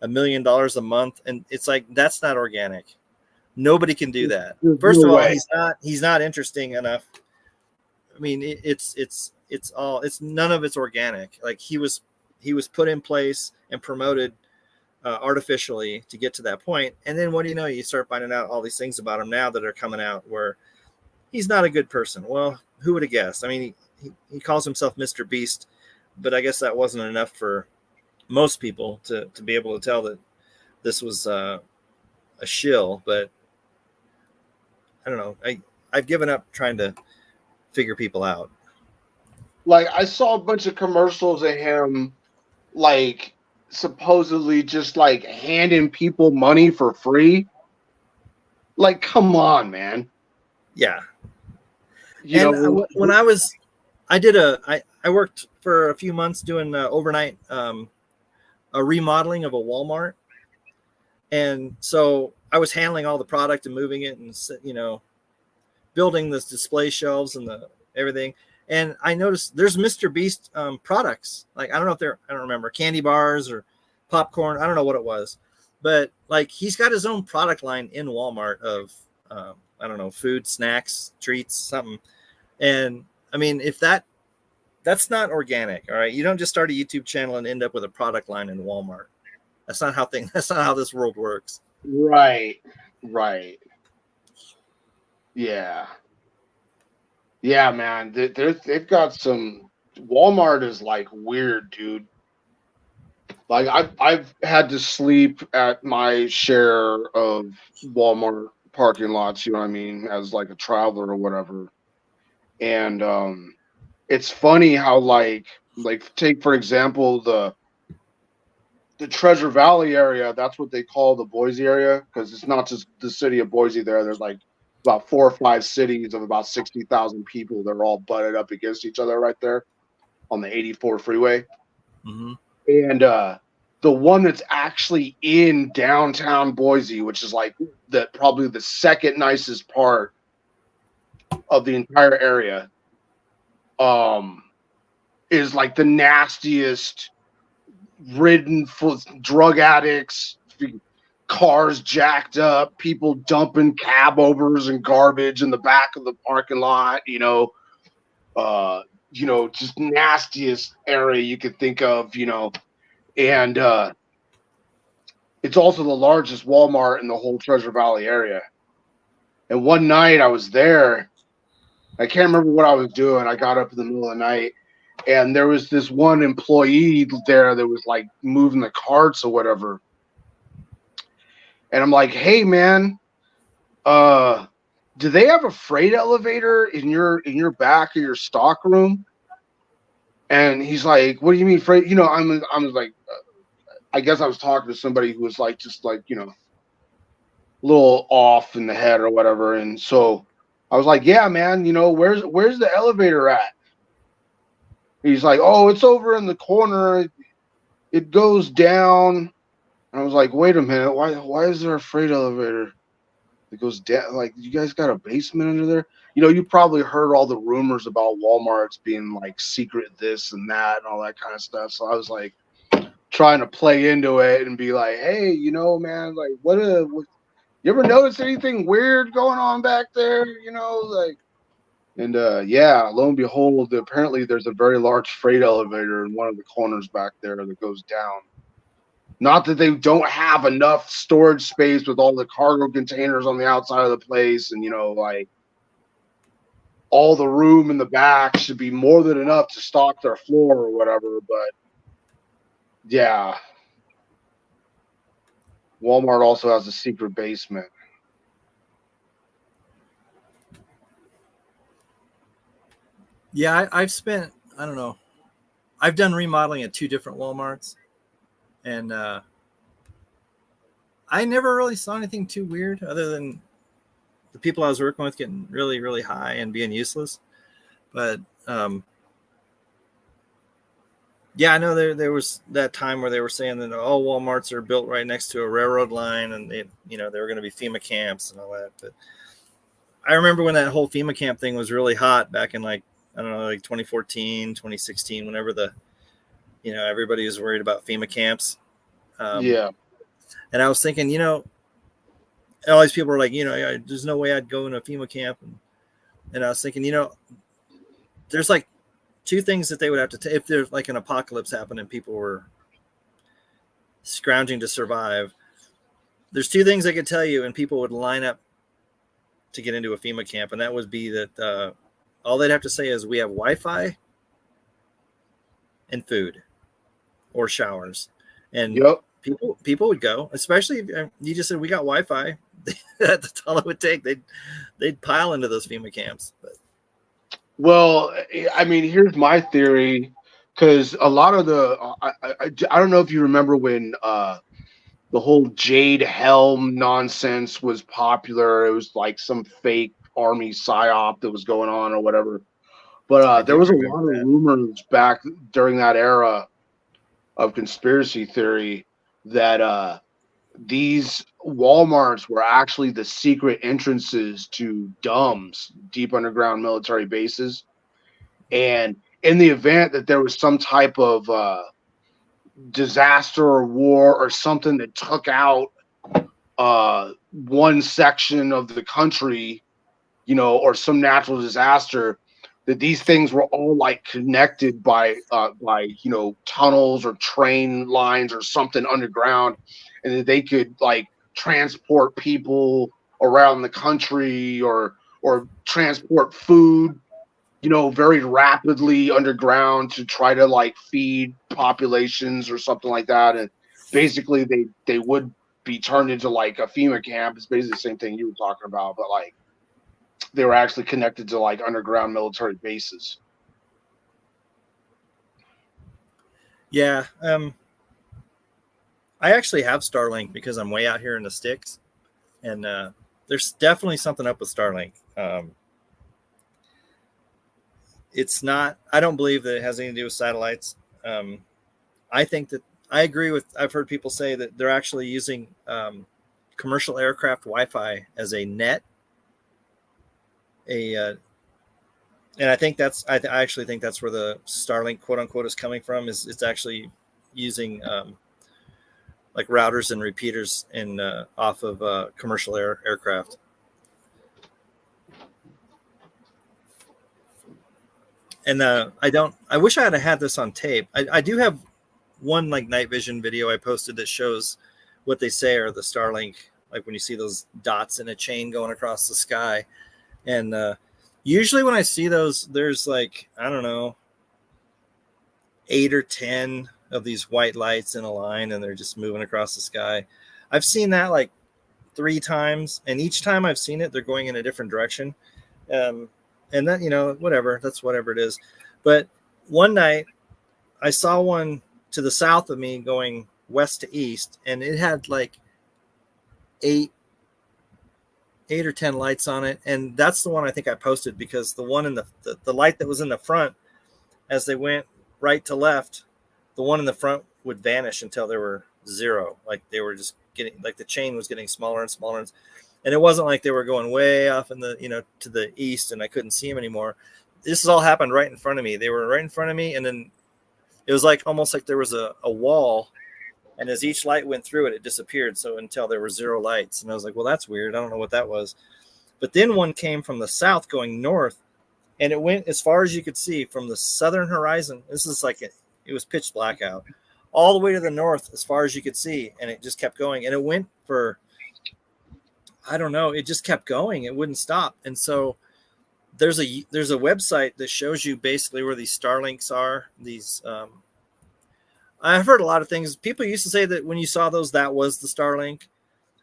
$1 million a month, and it's like, that's not organic. Nobody can do that. First of all, he's not interesting enough. I mean, it's none of it's organic. Like, he was put in place and promoted artificially to get to that point. And then what do you know? You start finding out all these things about him now that are coming out where he's not a good person. Well, who would have guessed? I mean, he calls himself Mr. Beast, but I guess that wasn't enough for most people to be able to tell that this was a shill. But I don't know. I've given up trying to figure people out.
Like, I saw a bunch of commercials of him, like, supposedly just like handing people money for free. Like, come on, man.
Yeah.
You
and
know,
when I worked for a few months doing overnight a remodeling of a Walmart, and so I was handling all the product and moving it and, you know, building this display shelves and the everything. And I noticed there's Mr. Beast products. Like, I don't know if they're, I don't remember, candy bars or popcorn. I don't know what it was, but like he's got his own product line in Walmart of, I don't know, food, snacks, treats, something. And I mean, if that's not organic, all right. You don't just start a YouTube channel and end up with a product line in Walmart. That's not how this world works.
Right. Right. Yeah. Yeah, man. They've got some. Walmart is like weird, dude. Like I've had to sleep at my share of Walmart parking lots, you know what I mean, as like a traveler or whatever. And it's funny how like take for example the Treasure Valley area. That's what they call the Boise area, because it's not just the city of Boise there. There's like about 4 or 5 cities of about 60,000 people. They're all butted up against each other right there on the 84 freeway.
Mm-hmm.
And the one that's actually in downtown Boise, which is like probably the second nicest part of the entire area, is like the nastiest, ridden full of drug addicts, cars jacked up, people dumping cab overs and garbage in the back of the parking lot, just nastiest area you could think of, and it's also the largest Walmart in the whole Treasure Valley area. And one night I was there, I can't remember what I was doing. I got up in the middle of the night, and there was this one employee there that was like moving the carts or whatever. And I'm like, hey man, do they have a freight elevator in your back of your stock room? And he's like, what do you mean freight? I was like, I guess I was talking to somebody who was like, just like, a little off in the head or whatever. And so I was like, yeah, man, where's the elevator at? He's like, oh, it's over in the corner. It goes down. And I was like, wait a minute. Why is there a freight elevator that goes down? Like, you guys got a basement under there? You probably heard all the rumors about Walmart's being like secret this and that and all that kind of stuff. So I was like trying to play into it and be like, hey, man, like what you ever notice anything weird going on back there? And lo and behold, apparently there's a very large freight elevator in one of the corners back there that goes down. Not that they don't have enough storage space with all the cargo containers on the outside of the place, and like all the room in the back should be more than enough to stock their floor or whatever. But yeah, Walmart also has a secret basement.
Yeah, I've spent, I don't know, I've done remodeling at 2 different Walmarts, and I never really saw anything too weird other than the people I was working with getting really, really high and being useless. But yeah, I know there was that time where they were saying that all Walmarts are built right next to a railroad line, and they were going to be FEMA camps and all that. But I remember when that whole FEMA camp thing was really hot back in like 2014, 2016, whenever everybody was worried about FEMA camps.
Yeah.
And I was thinking, all these people were like, there's no way I'd go in a FEMA camp. And I was thinking, there's like 2 things that they would have to take if there's like an apocalypse happened and people were scrounging to survive. There's 2 things I could tell you, and people would line up to get into a FEMA camp. And that would be that all they'd have to say is we have Wi-Fi and food or showers. And
yep.
People would go, especially if you just said we got Wi-Fi. That's all it would take. They'd pile into those FEMA camps. But.
Well, I mean, here's my theory, because a lot of I don't know if you remember when the whole Jade Helm nonsense was popular. It was like some fake army psyop that was going on or whatever. But there was a lot of rumors back during that era of conspiracy theory that these Walmarts were actually the secret entrances to DUMBs, deep underground military bases. And in the event that there was some type of disaster or war or something that took out one section of the country, or some natural disaster, that these things were all like connected by tunnels or train lines or something underground, and that they could like transport people around the country or transport food, very rapidly underground to try to like feed populations or something like that. And basically they would be turned into like a FEMA camp. It's basically the same thing you were talking about, but like they were actually connected to like underground military bases.
Yeah. I actually have Starlink because I'm way out here in the sticks, and there's definitely something up with Starlink. It's not, I don't believe that it has anything to do with satellites. I think that I agree with, I've heard people say that they're actually using commercial aircraft Wi-Fi as a net. And I think that's, I actually think that's where the Starlink quote unquote is coming from, is it's actually using like routers and repeaters in off of commercial aircraft. And I wish I had this on tape. I do have one like night vision video I posted that shows what they say are the Starlink, like when you see those dots in a chain going across the sky. And usually when I see those, there's like, I don't know, 8 or 10 of these white lights in a line, and they're just moving across the sky. I've seen that like 3 times, and each time I've seen it, they're going in a different direction. And that, whatever, that's whatever it is. But one night I saw one to the south of me going west to east, and it had like 8 or 10 lights on it. And that's the one I think I posted, because the one in the light that was in the front, as they went right to left, the one in the front would vanish until there were 0. Like they were just getting, like the chain was getting smaller and smaller. And it wasn't like they were going way off in the, to the east and I couldn't see them anymore. This has all happened right in front of me. They were right in front of me. And then it was like, almost like there was a wall. And as each light went through it, it disappeared. So until there were 0 lights. And I was like, well, that's weird. I don't know what that was. But then one came from the south going north, and it went as far as you could see from the southern horizon. This is like, it was pitch black out, all the way to the north as far as you could see. And it just kept going. And it went for, I don't know, it just kept going. It wouldn't stop. And so there's a website that shows you basically where these Starlinks are. These, I've heard a lot of things. People used to say that when you saw those, that was the Starlink.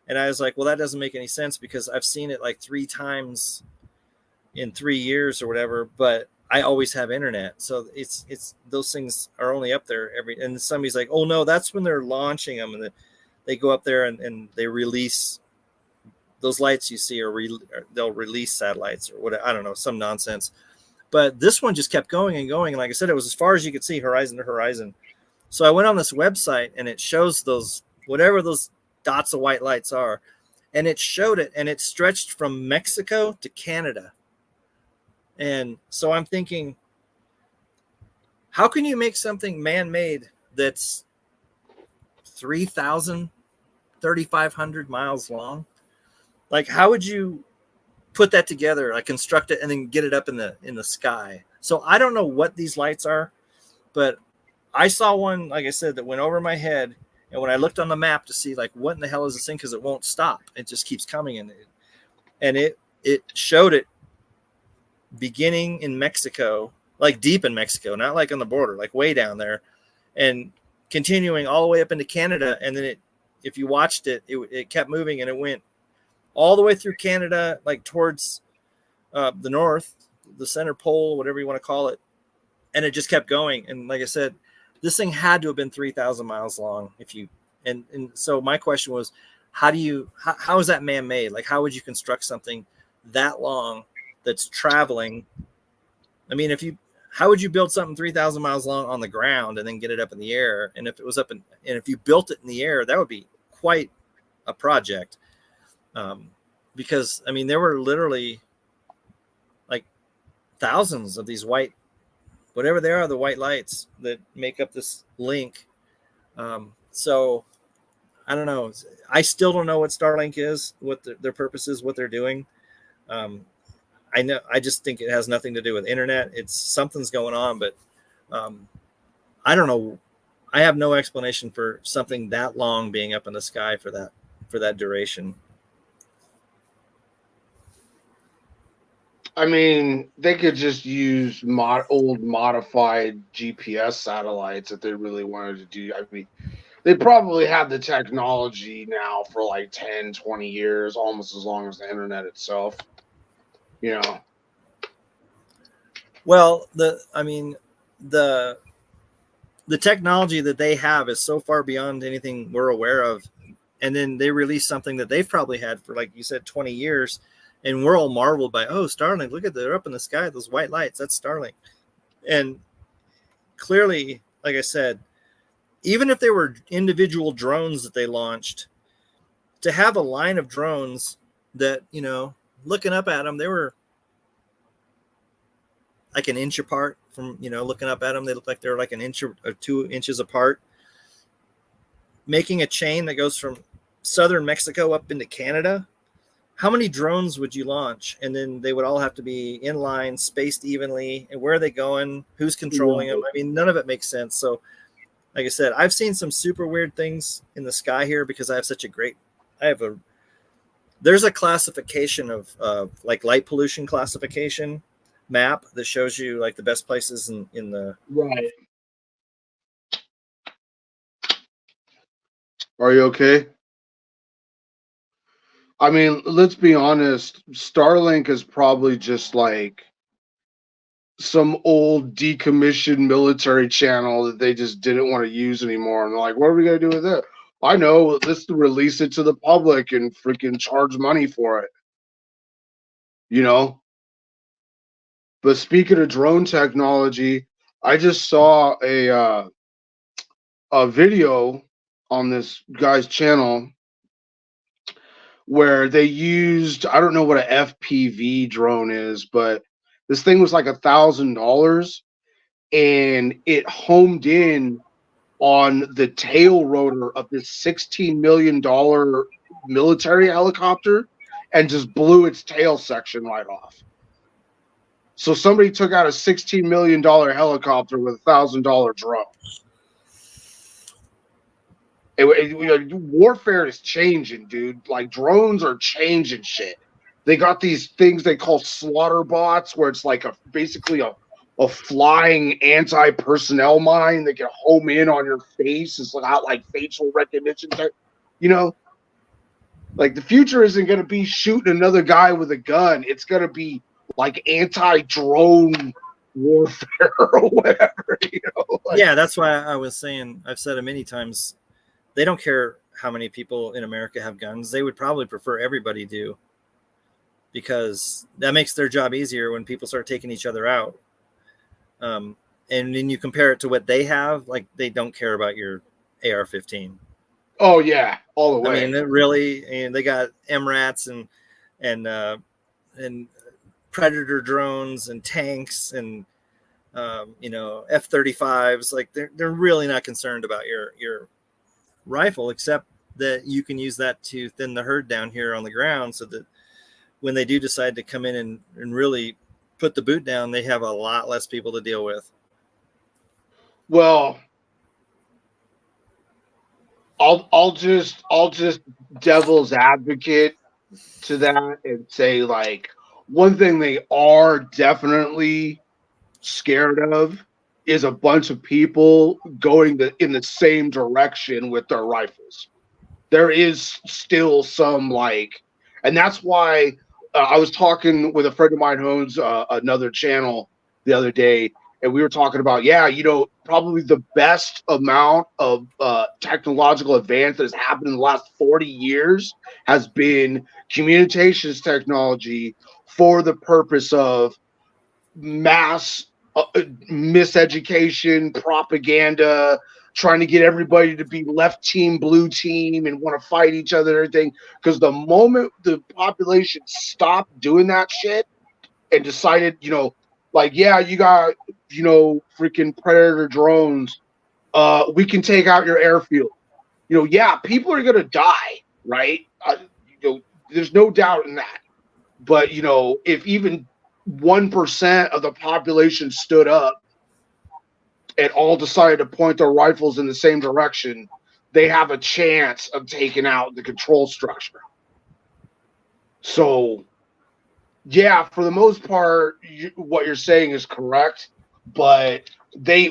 And I was like, well, that doesn't make any sense, because I've seen it like 3 times in 3 years or whatever, but I always have internet. So it's those things are only up there and somebody's like, oh no, that's when they're launching them. And they go up there and they release those lights you see, or they'll release satellites or what, I don't know, some nonsense. But this one just kept going and going. And like I said, it was as far as you could see, horizon to horizon. So I went on this website, and it shows those, whatever those dots of white lights are, and it showed it, and it stretched from Mexico to Canada. And so I'm thinking, how can you make something man-made that's 3,500 miles long? Like, how would you put that together, like construct it and then get it up in the sky? So I don't know what these lights are, but I saw one, like I said, that went over my head. And when I looked on the map to see like, what in the hell is this thing? Cause it won't stop. It just keeps coming. And it showed it beginning in Mexico, like deep in Mexico, not like on the border, like way down there, and continuing all the way up into Canada. And then if you watched it, it kept moving, and it went all the way through Canada, like towards the north, the center pole, whatever you want to call it. And it just kept going. And like I said, this thing had to have been 3,000 miles long. And so my question was, how is that man-made? Like, how would you construct something that long that's traveling? I mean, how would you build something 3,000 miles long on the ground and then get it up in the air? And if it was and if you built it in the air, that would be quite a project. Because I mean, there were literally like thousands of these white, whatever they are, the white lights that make up this link. So I don't know. I still don't know what Starlink is, what their purpose is, what they're doing. I know. I just think it has nothing to do with internet. It's something's going on, but I don't know. I have no explanation for something that long being up in the sky for that duration.
I mean, they could just use old modified GPS satellites if they really wanted to do. I mean, they probably have the technology now for like 10, 20 years, almost as long as the internet itself. You know.
Well, the technology that they have is so far beyond anything we're aware of. And then they release something that they've probably had for, like you said, 20 years. And we're all marveled by, oh, Starlink, look at, they're up in the sky, those white lights, that's Starlink. And clearly, like I said, even if there were individual drones that they launched, to have a line of drones that, you know, looking up at them, they were like an inch apart from, you know, looking up at them. They look like they're like an inch or 2 inches apart, making a chain that goes from southern Mexico up into Canada. How many drones would you launch? And then they would all have to be in line, spaced evenly. And where are they going? Who's controlling them? I mean, none of it makes sense. So, like I said, I've seen some super weird things in the sky here because I have such a great, there's a classification of like light pollution classification map that shows you like the best places in the.
Right. Are you okay? I mean, let's be honest. Starlink is probably just like some old decommissioned military channel that they just didn't want to use anymore. And they're like, what are we going to do with it? I know, let's release it to the public and freaking charge money for it. You know? But speaking of drone technology, I just saw a video on this guy's channel where they used, I don't know what a FPV drone is, but this thing was like $1,000 and it homed in on the tail rotor of this $16 million military helicopter and just blew its tail section right off. So somebody took out a $16 million helicopter with a $1,000 drone. Warfare is changing, dude. Like, drones are changing shit. They got these things they call slaughter bots, where it's like basically a flying anti-personnel mine that can home in on your face. It's got like facial recognition. You know, like the future isn't going to be shooting another guy with a gun. It's going to be like anti-drone warfare or whatever. You know? Like,
yeah, that's why I was saying, I've said it many times, they don't care how many people in America have guns. They would probably prefer everybody do, because that makes their job easier when people start taking each other out. And then you compare it to what they have, like they don't care about your AR-15.
Oh yeah, all the way.
I mean, really, and they got MRATs and Predator drones and tanks and F-35s. Like they're really not concerned about your rifle, except that you can use that to thin the herd down here on the ground, so that when they do decide to come in and really put the boot down, they have a lot less people to deal with.
Well, I'll just devil's advocate to that and say, like, one thing they are definitely scared of is a bunch of people going in the same direction with their rifles. There is still some and that's why I was talking with a friend of mine who owns another channel the other day, and we were talking about, probably the best amount of technological advance that has happened in the last 40 years has been communications technology for the purpose of mass miseducation, propaganda, trying to get everybody to be left team, blue team, and want to fight each other and everything. Because the moment the population stopped doing that shit and decided, like, yeah, you got, freaking predator drones. We can take out your airfield. Yeah, people are gonna die, right? There's no doubt in that. But if even 1% of the population stood up and all decided to point their rifles in the same direction, they have a chance of taking out the control structure. So, yeah, for the most part, what you're saying is correct, but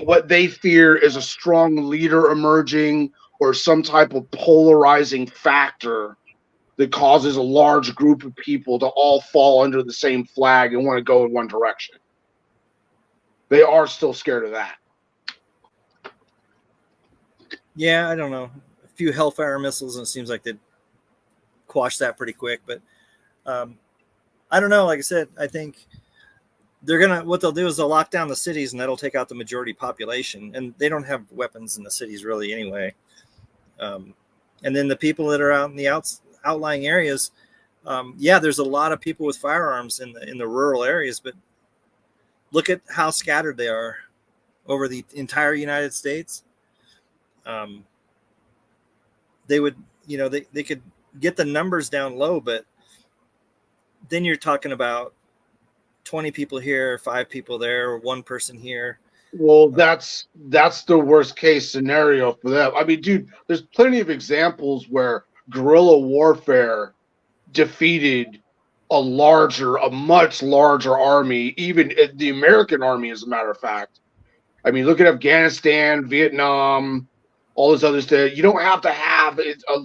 what they fear is a strong leader emerging or some type of polarizing factor that causes a large group of people to all fall under the same flag and want to go in one direction. They are still scared of that.
Yeah, I don't know. A few Hellfire missiles, and it seems like they'd quash that pretty quick. But I don't know. Like I said, I think what they'll do is they'll lock down the cities, and that'll take out the majority population. And they don't have weapons in the cities really anyway. And then the people that are out in the outlying areas, there's a lot of people with firearms in the rural areas, but look at how scattered they are over the entire United States. They would, they could get the numbers down low, but then you're talking about 20 people here, 5 people there, 1 person here.
Well, that's the worst case scenario for them. I mean, dude, there's plenty of examples where guerrilla warfare defeated a much larger army, even the American army, as a matter of fact. I mean, look at Afghanistan, Vietnam, all those others. You don't have to have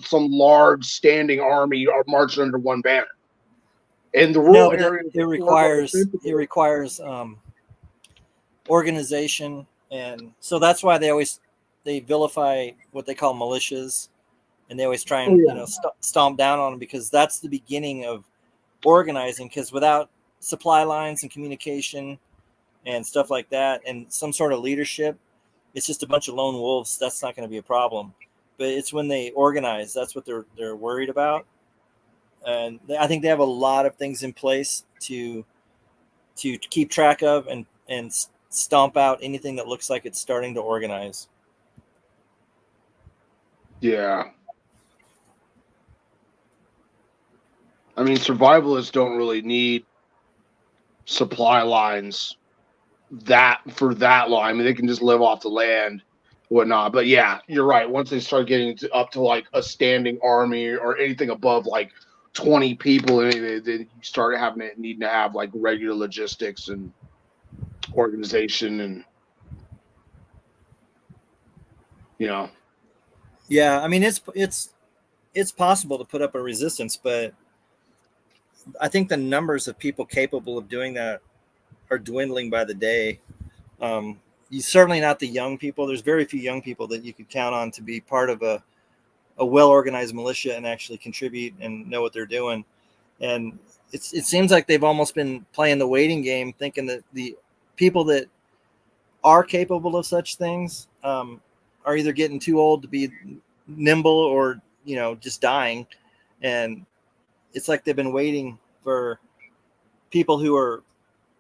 some large standing army or marching under one banner. In the rural areas,
it requires organization, and so that's why they vilify what they call militias, and they always try and stomp down on them, because that's the beginning of organizing. Because without supply lines and communication and stuff like that, and some sort of leadership, it's just a bunch of lone wolves. That's not going to be a problem. But it's when they organize, that's what they're worried about. And I think they have a lot of things in place to keep track of and stomp out anything that looks like it's starting to organize.
Yeah. I mean, survivalists don't really need supply lines for that long. I mean, they can just live off the land, whatnot. But yeah, you're right. Once they start getting up to like a standing army or anything above like 20 people, then you start needing to have like regular logistics and organization, and
Yeah, I mean, it's possible to put up a resistance, but I think the numbers of people capable of doing that are dwindling by the day. Certainly not the young people. There's very few young people that you could count on to be part of a well-organized militia and actually contribute and know what they're doing. And it seems like they've almost been playing the waiting game, thinking that the people that are capable of such things are either getting too old to be nimble or, just dying. And it's like they've been waiting for people who are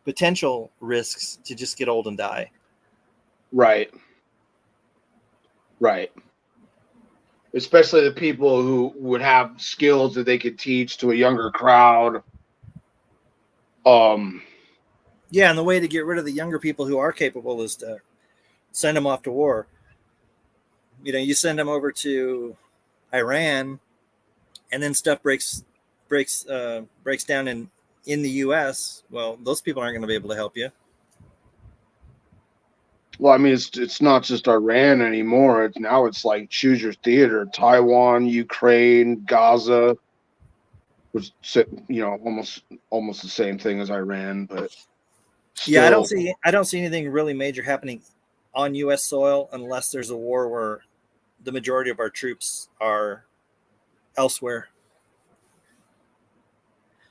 potential risks to just get old and die.
Right. Especially the people who would have skills that they could teach to a younger crowd.
Yeah, and the way to get rid of the younger people who are capable is to send them off to war. You send them over to Iran, and then stuff breaks down in the U.S. Well, those people aren't going to be able to help you.
Well, I mean, it's not just Iran anymore. It's like choose your theater: Taiwan, Ukraine, Gaza, which almost the same thing as Iran, but still.
Yeah, I don't see anything really major happening on U.S. soil unless there's a war where the majority of our troops are elsewhere,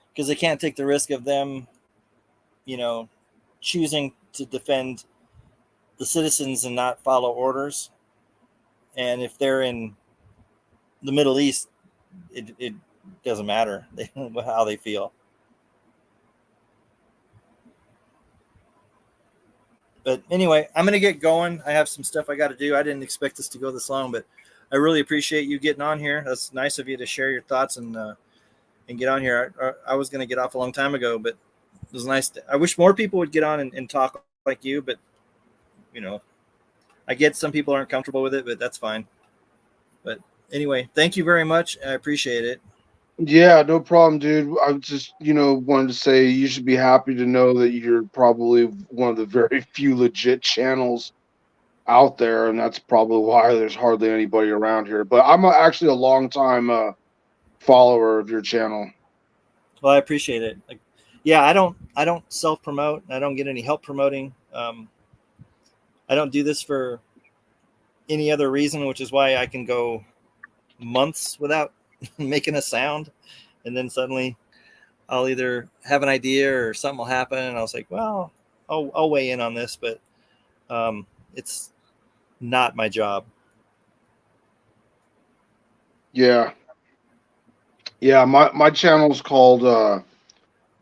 because they can't take the risk of them, choosing to defend the citizens and not follow orders. And if they're in the Middle East, it doesn't matter how they feel. But anyway, I'm going to get going. I have some stuff I got to do. I didn't expect this to go this long, but I really appreciate you getting on here. That's nice of you to share your thoughts and get on here. I was going to get off a long time ago, but it was nice. I wish more people would get on and talk like you, but you know, I get some people aren't comfortable with it, but that's fine. But anyway, thank you very much. I appreciate it.
Yeah, no problem, dude. I just, wanted to say you should be happy to know that you're probably one of the very few legit channels out there, and that's probably why there's hardly anybody around here. But I'm actually a long time follower of your channel.
Well, I appreciate it. Like, yeah, I don't self promote. I don't get any help promoting. I don't do this for any other reason, which is why I can go months without making a sound, and then suddenly I'll either have an idea or something will happen, and I was like, well, I'll weigh in on this, but it's not my job.
Yeah, my channel's called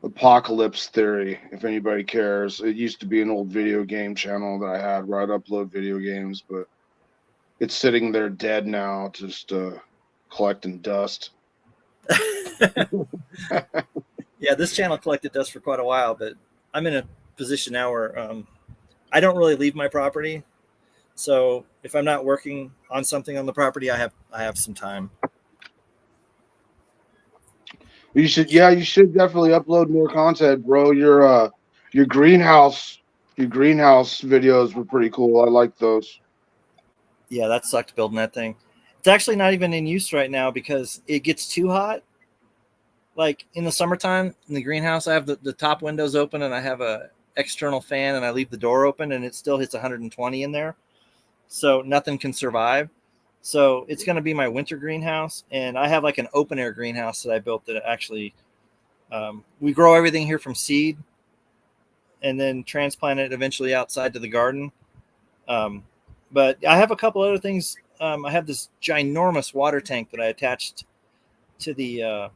Apocalypse Theory, if anybody cares. It used to be an old video game channel that I had where I'd upload video games, but it's sitting there dead now, just collecting dust.
Yeah, this channel collected dust for quite a while, but I'm in a position now where I don't really leave my property. So if I'm not working on something on the property, I have some time.
You should definitely upload more content, bro. Your greenhouse videos were pretty cool. I like those.
Yeah, that sucked building that thing. It's actually not even in use right now because it gets too hot. Like in the summertime in the greenhouse, I have the top windows open and I have a external fan and I leave the door open and it still hits 120 in there. So nothing can survive. So it's going to be my winter greenhouse. And I have like an open air greenhouse that I built that actually, we grow everything here from seed and then transplant it eventually outside to the garden. But I have a couple other things. I have this ginormous water tank that I attached to the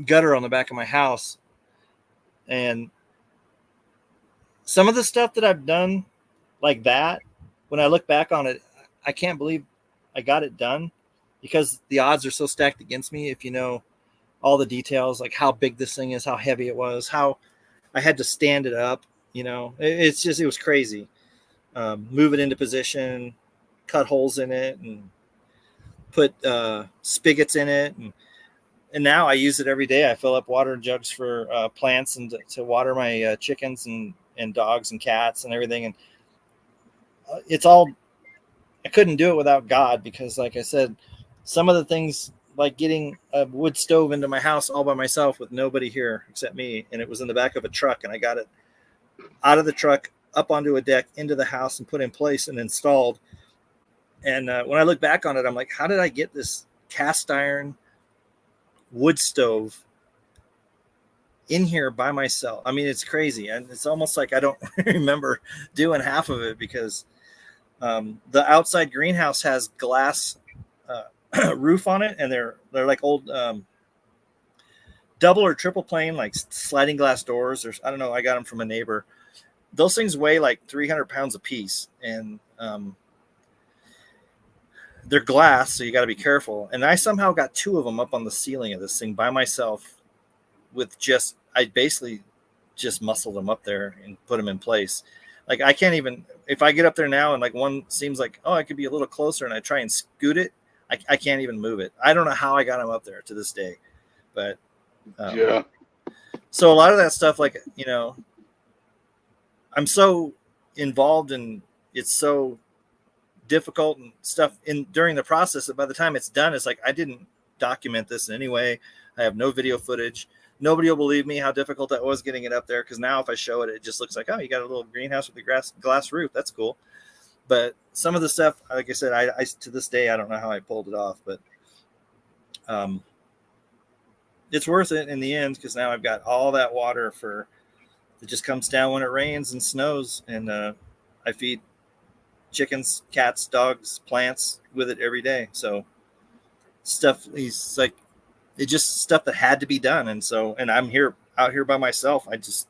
gutter on the back of my house. And some of the stuff that I've done like that, when I look back on it, I can't believe I got it done because the odds are so stacked against me. If you know all the details, like how big this thing is, how heavy it was, how I had to stand it up, it was crazy. Move it into position, cut holes in it, and put spigots in it. And now I use it every day. I fill up water jugs for plants and to water my chickens and dogs and cats and everything. And it's all, I couldn't do it without God because, like I said, some of the things like getting a wood stove into my house all by myself with nobody here except me. And it was in the back of a truck and I got it out of the truck up onto a deck into the house and put in place and installed. And when I look back on it, I'm like, how did I get this cast iron wood stove in here by myself? I mean, it's crazy. And it's almost like I don't remember doing half of it because the outside greenhouse has glass roof on it. And they're like old double or triple plane, like sliding glass doors. Or I don't know. I got them from a neighbor. Those things weigh like 300 pounds a piece. And they're glass, so you got to be careful. And I somehow got two of them up on the ceiling of this thing by myself with I basically just muscled them up there and put them in place. Like I can't even, if I get up there now and like one seems like, oh, I could be a little closer and I try and scoot it, I can't even move it. I don't know how I got them up there to this day, but
yeah. So
a lot of that stuff, like, I'm so involved and it's so difficult and stuff during the process that by the time it's done, it's like I didn't document this in any way. I have no video footage. Nobody will believe me how difficult that was getting it up there because now if I show it, it just looks like, oh, you got a little greenhouse with a glass roof. That's cool. But some of the stuff, like I said, I to this day I don't know how I pulled it off, but it's worth it in the end because now I've got all that water that just comes down when it rains and snows, and I feed chickens, cats, dogs, plants with it every day. So stuff, he's like, it just stuff that had to be done. And so, and I'm out here by myself. I just,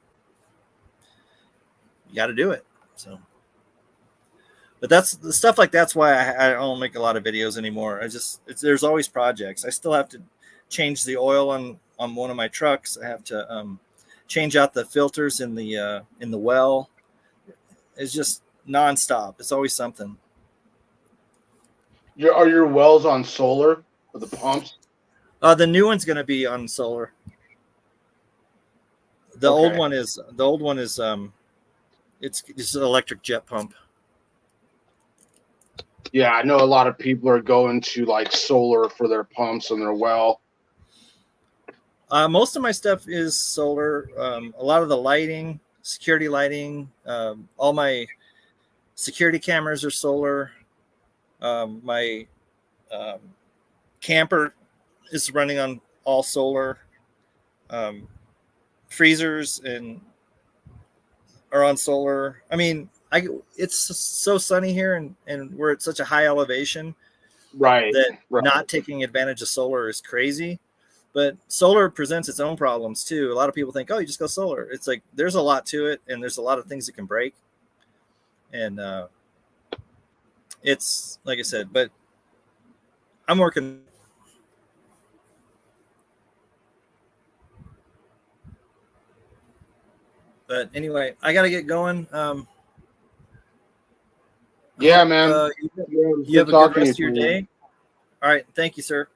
you got to do it. So, but that's the stuff like, that's why I don't make a lot of videos anymore. There's always projects. I still have to change the oil on one of my trucks. I have to change out the filters in the well. It's just nonstop. It's always something.
Are your wells on solar or the pumps?
The new one's going to be on solar. The old one is it's just an electric jet pump.
Yeah, I know a lot of people are going to like solar for their pumps and their well.
Most of my stuff is solar. A lot of the lighting, security lighting, all my security cameras are solar. My camper is running on all solar. Freezers are on solar. I mean, it's so sunny here, and we're at such a high elevation,
right?
That not taking advantage of solar is crazy. But solar presents its own problems too. A lot of people think, oh, you just go solar. It's like there's a lot to it, and there's a lot of things that can break. And it's like I said, but I'm working. But anyway, I got to get going.
Yeah, man.
You have a good rest of your day. All right. Thank you, sir.